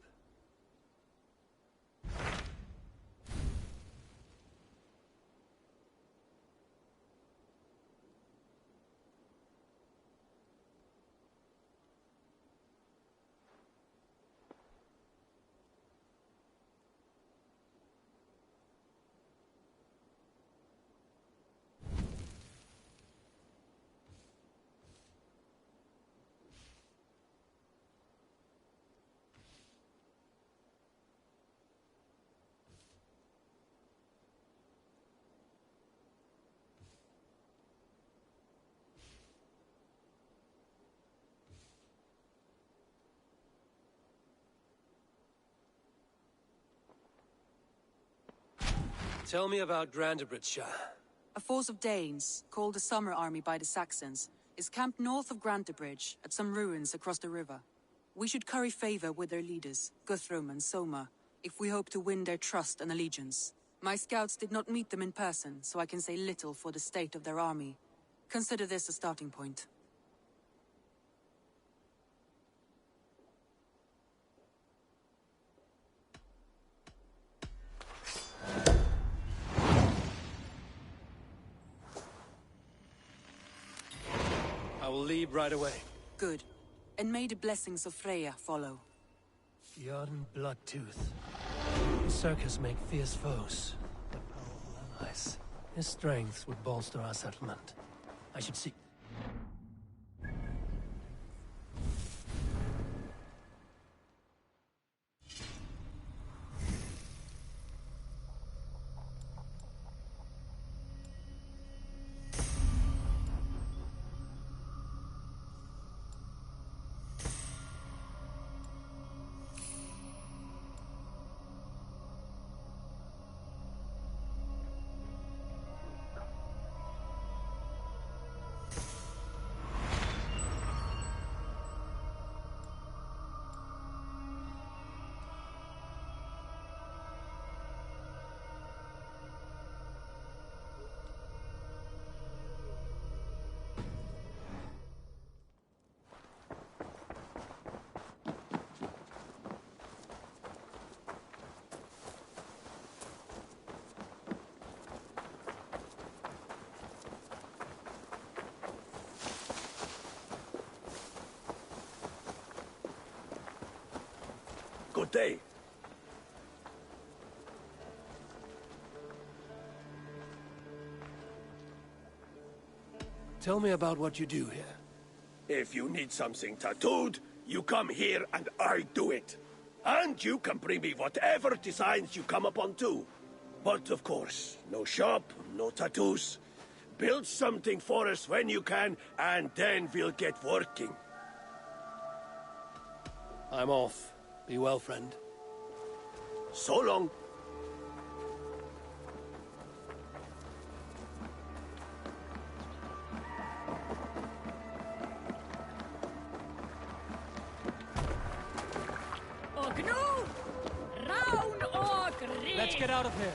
Tell me about Grantebridgeshire. A force of Danes, called the Summer Army by the Saxons, is camped north of Grantebridge at some ruins across the river. We should curry favor with their leaders, Guthrum and Soma, if we hope to win their trust and allegiance. My scouts did not meet them in person, so I can say little for the state of their army. Consider this a starting point. I will leave right away. Good. And may the blessings of Freya follow. Bjorn Bloodtooth. Berserkers make fierce foes, but powerful allies. His strength would bolster our settlement. I should seek... Good day. Tell me about what you do here. If you need something tattooed, you come here and I do it. And you can bring me whatever designs you come upon too. But of course, no shop, no tattoos. Build something for us when you can, and then we'll get working. I'm off. Be well, friend. So long. Let's get out of here.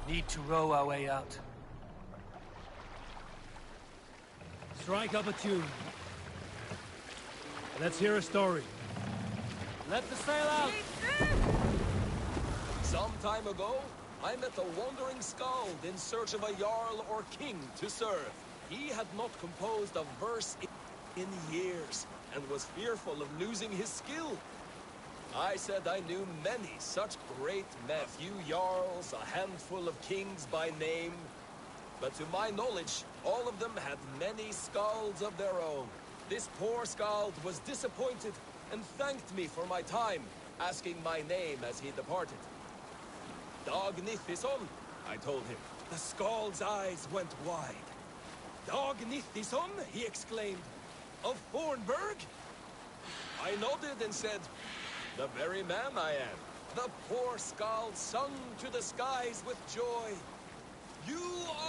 Need to row our way out. Strike up a tune. Let's hear a story. Let the sail out! Some time ago, I met a wandering skald in search of a jarl or king to serve. He had not composed a verse in years, and was fearful of losing his skill. I said I knew many such great men, a few jarls, a handful of kings by name. But to my knowledge, all of them had many skalds of their own. This poor skald was disappointed and thanked me for my time, asking my name as he departed. Dag Nithison, I told him. The skald's eyes went wide. Dag Nithison, he exclaimed. Of Fornburg? I nodded and said, the very man I am. The poor skald sung to the skies with joy. You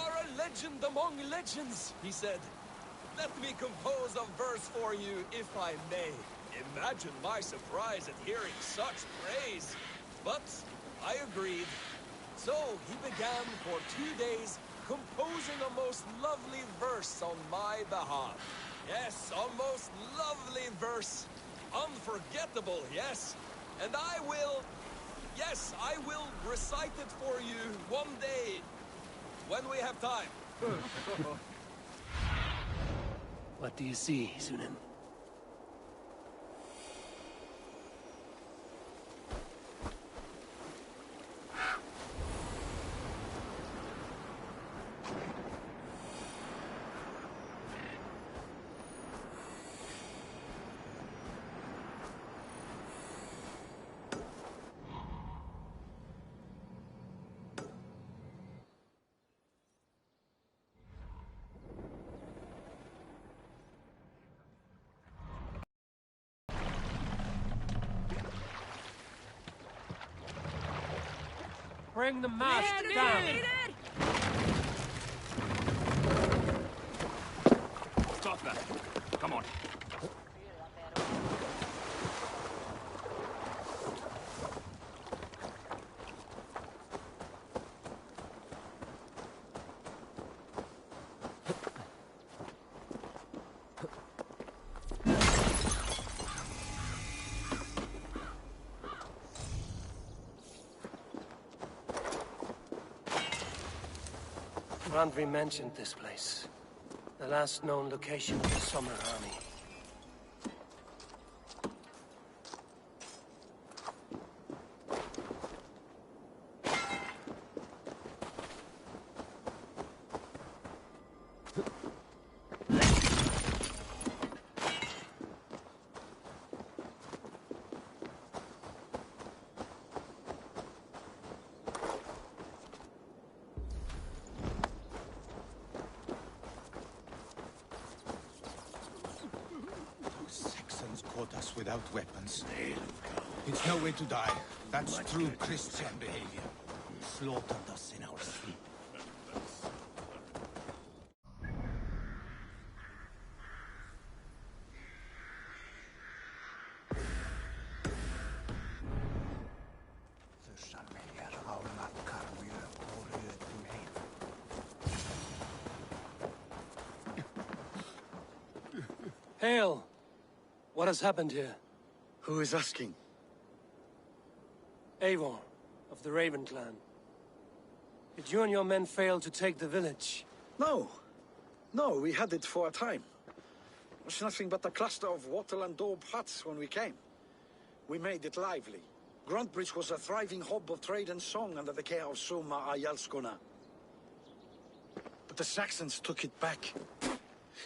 are a legend among legends, he said. Let me compose a verse for you, if I may. Imagine my surprise at hearing such praise. But I agreed. So he began for 2 days composing a most lovely verse on my behalf. Yes, a most lovely verse. Unforgettable, yes. And I will recite it for you one day, when we have time. What do you see, Sunan? Bring the mast down. Stop that. Come on. Randvi mentioned this place. The last known location of the Summer Army. Caught us without weapons. It's no way to die. That's true Christian behavior. Slaughtered us in our sleep. Hail! What has happened here? Who is asking? Eivor, of the Raven clan. Did you and your men fail to take the village? No. No, we had it for a time. It was nothing but a cluster of wattle and daub huts when we came. We made it lively. Gruntbridge was a thriving hub of trade and song under the care of Soma Ayalskona. But the Saxons took it back.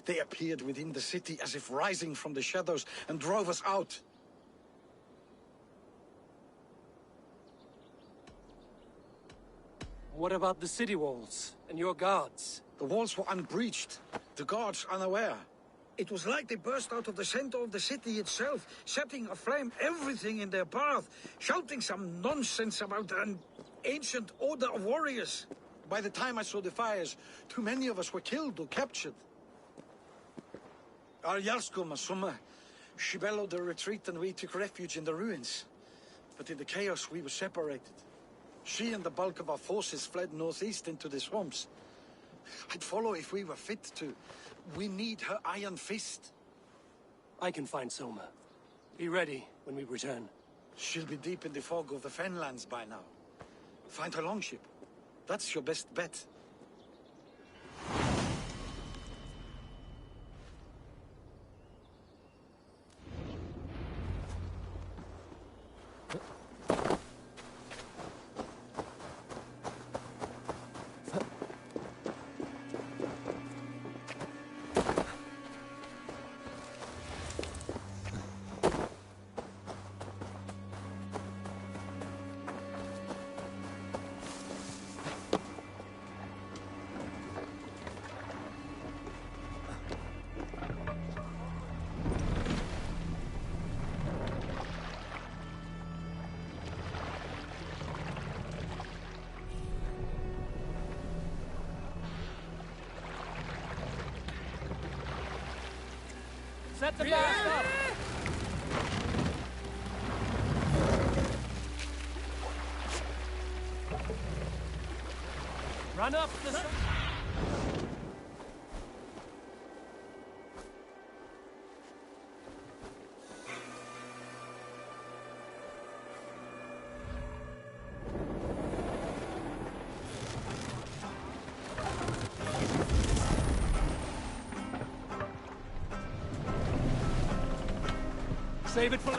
They appeared within the city as if rising from the shadows and drove us out. What about the city walls and your guards? The walls were unbreached, the guards unaware. It was like they burst out of the center of the city itself, setting aflame everything in their path, shouting some nonsense about an ancient order of warriors. By the time I saw the fires, too many of us were killed or captured. Our Yarsko Masuma, she bellowed a retreat and we took refuge in the ruins. But in the chaos we were separated. She and the bulk of our forces fled northeast into the swamps. I'd follow if we were fit to. We need her iron fist. I can find Soma. Be ready when we return. She'll be deep in the fog of the Fenlands by now. Find her longship. That's your best bet. Set the mast up! Run up the... Save it for...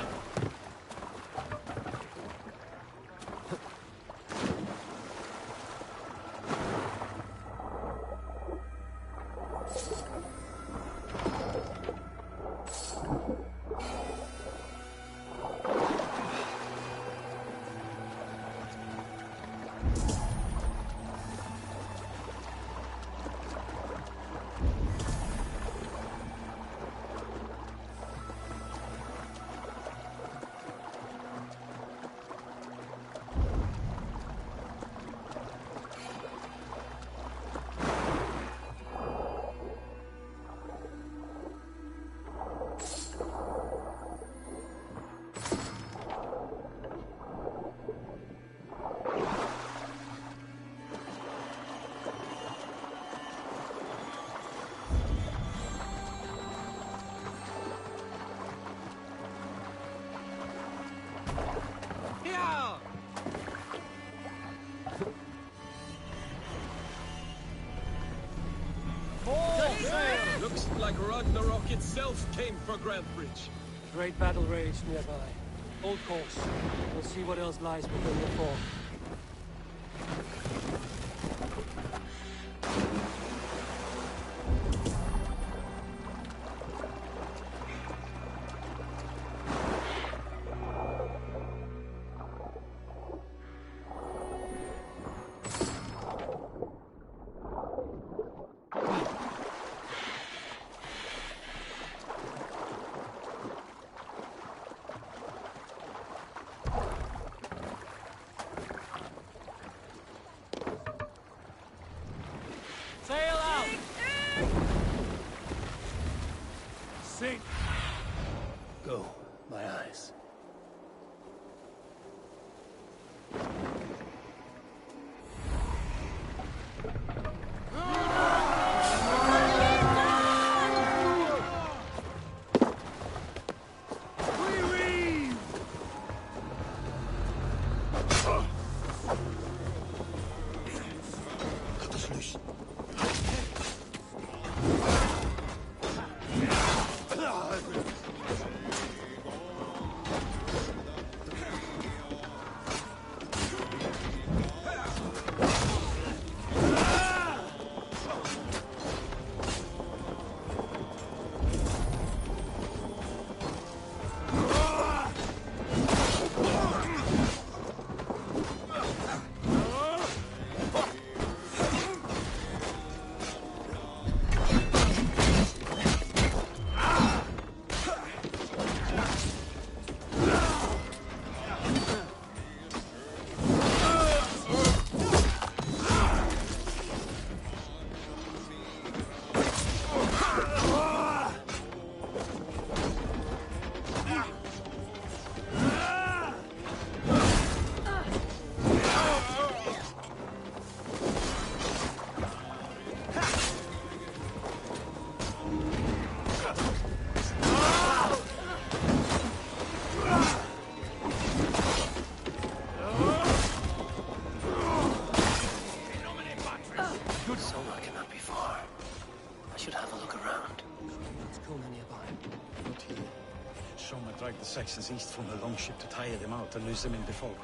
Looks like Ragnarok itself came for Grantbridge. Great battle raged nearby. Hold course. We'll see what else lies within the fog. Sail out! Sink! Go, my eyes. drag the Saxons east from the longship to tire them out and lose them in the fog.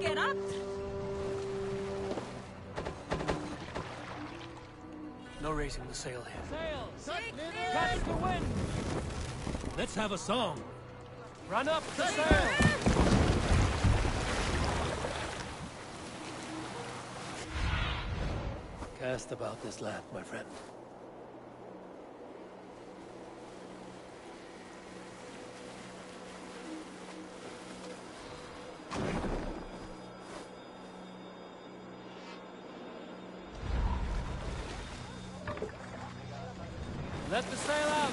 Get up! No raising the sail here. Sail! Catch the wind! Let's have a song. Run up the sail! Cast about this land, my friend. Let the sail out!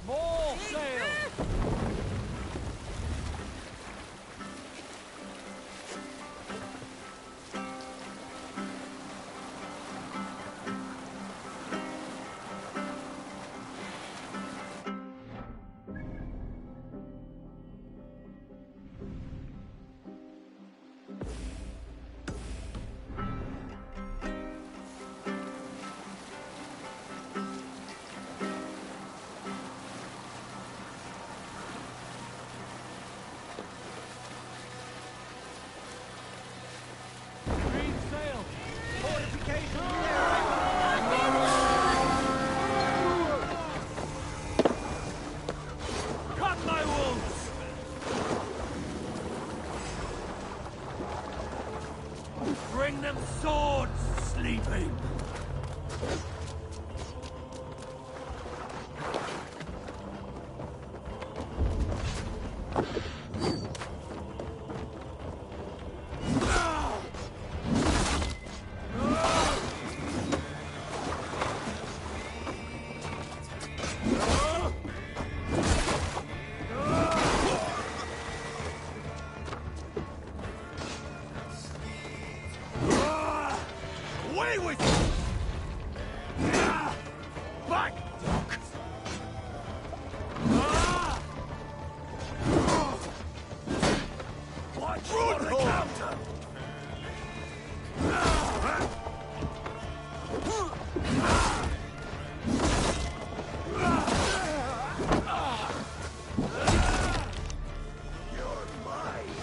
More sail! Bring them swords, sleeping! Away with you! Back, Doc! Watch for the counter! You're mine!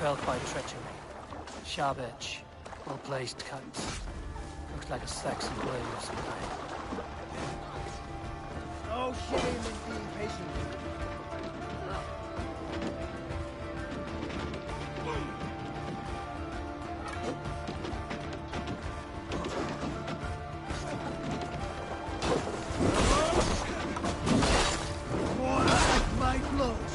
felt by treachery. Sharp edge, well-placed cuts. Looks like a Saxon blade of some kind. No shame in being patient. My clothes.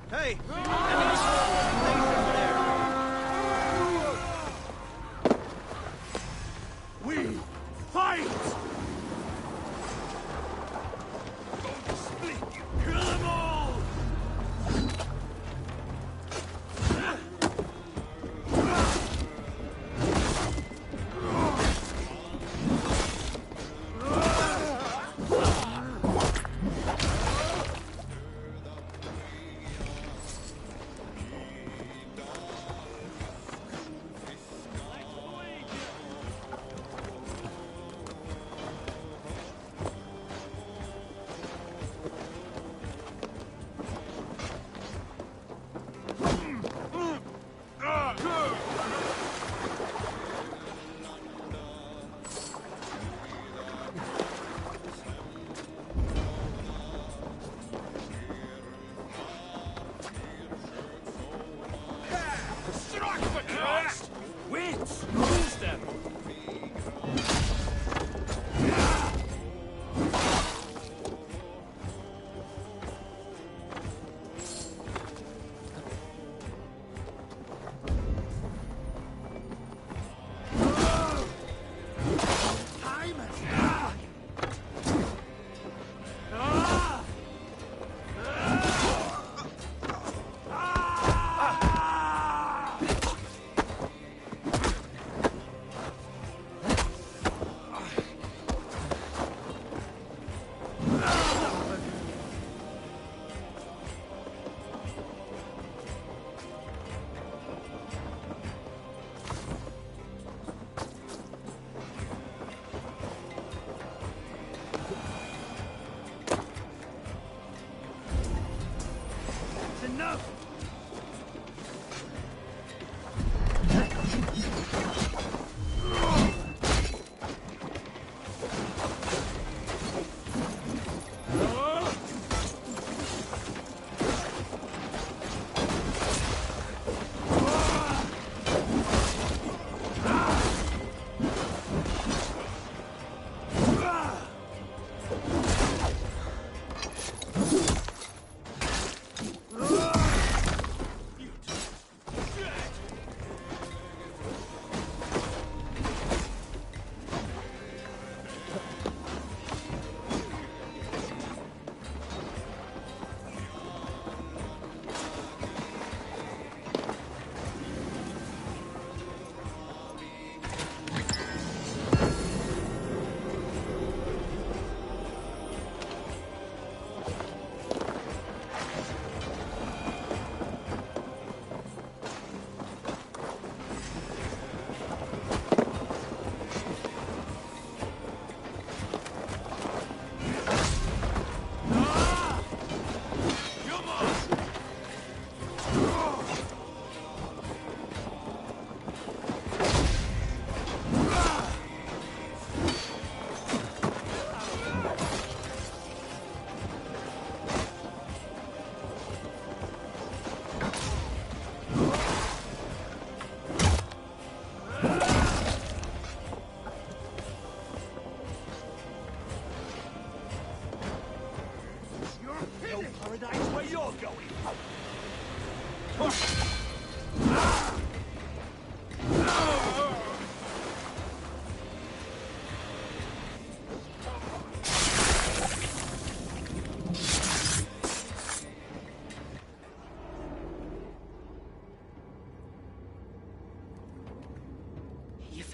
Hey! We fight! Kill them all!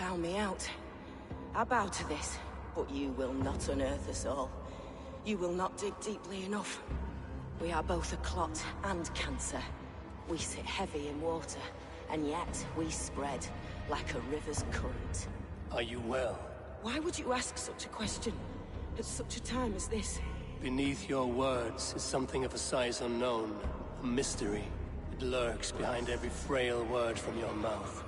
found me out. I bow to this, but you will not unearth us all. You will not dig deeply enough. We are both a clot and cancer. We sit heavy in water, and yet we spread like a river's current. Are you well? Why would you ask such a question at such a time as this? Beneath your words is something of a size unknown, a mystery. It lurks behind every frail word from your mouth.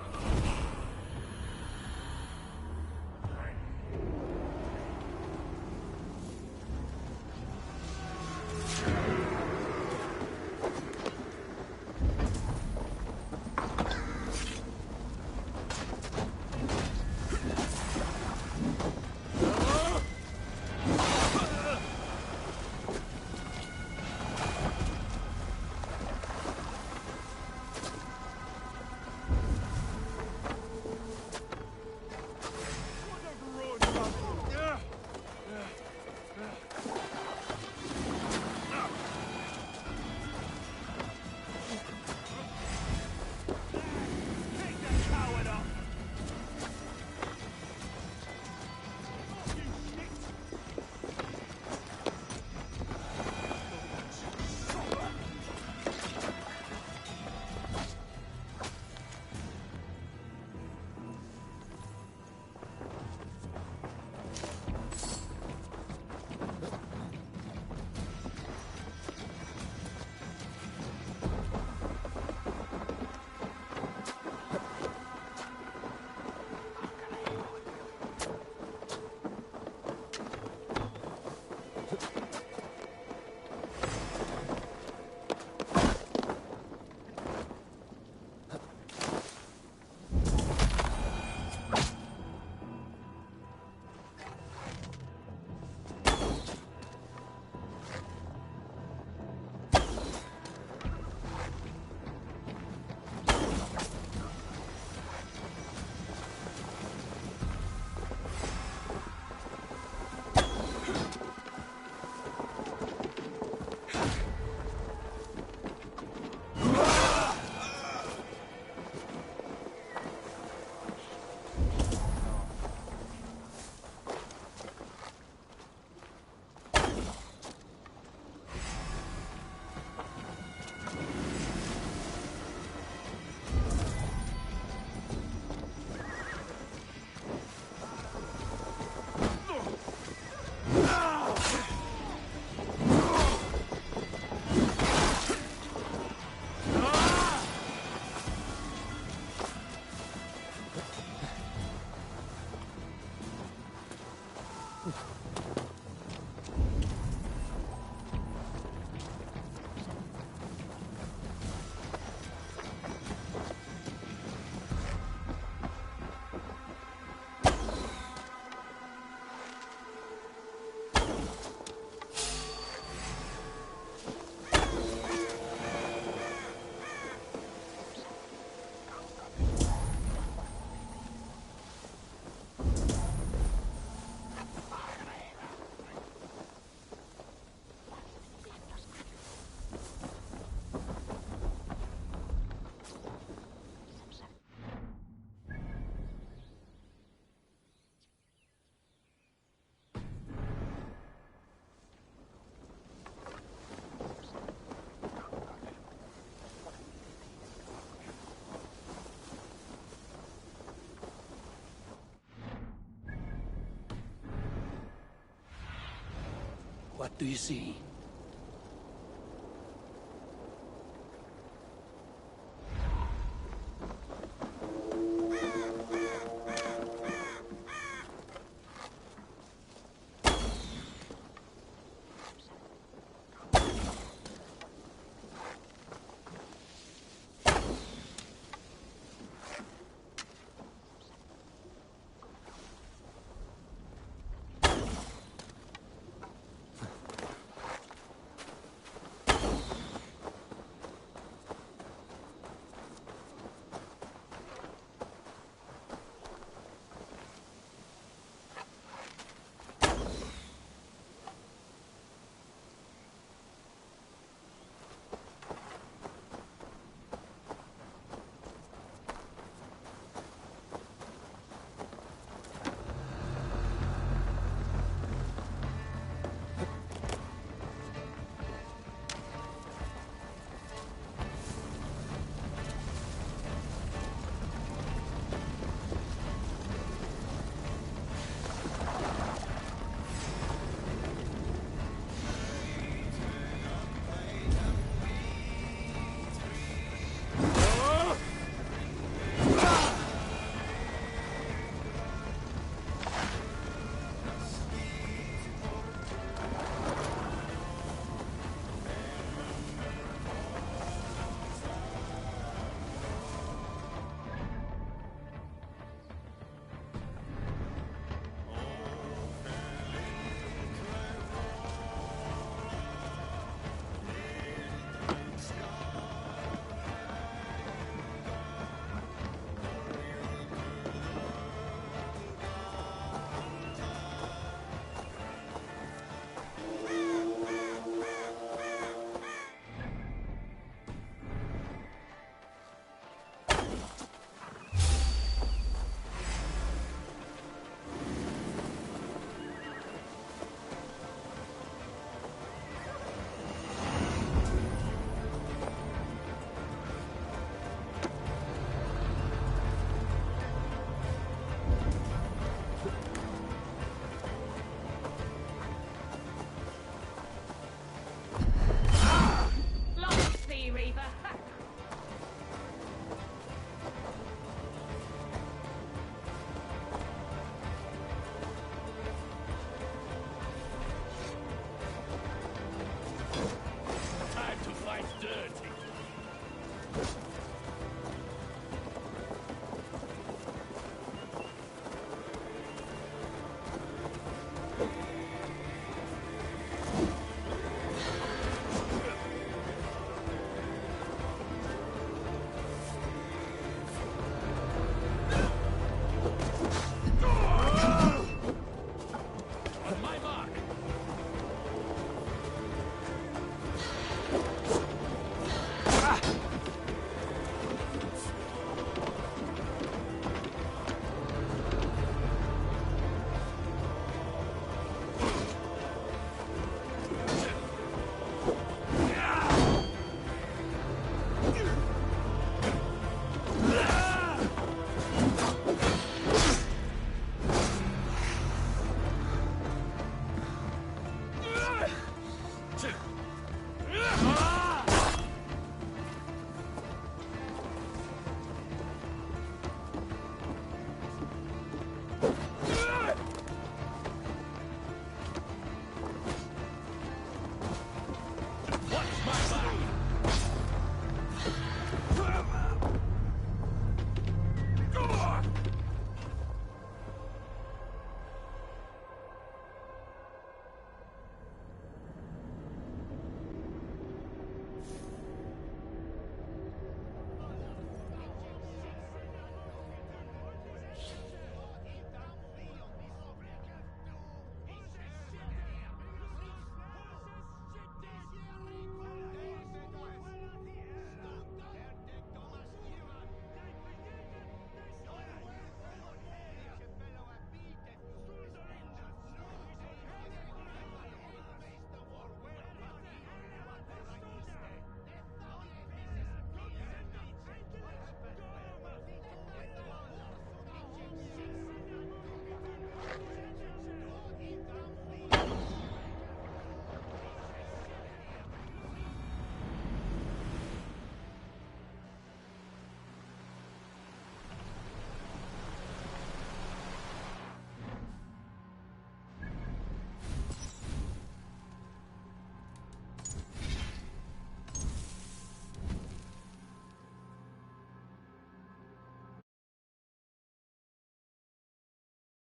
What do you see?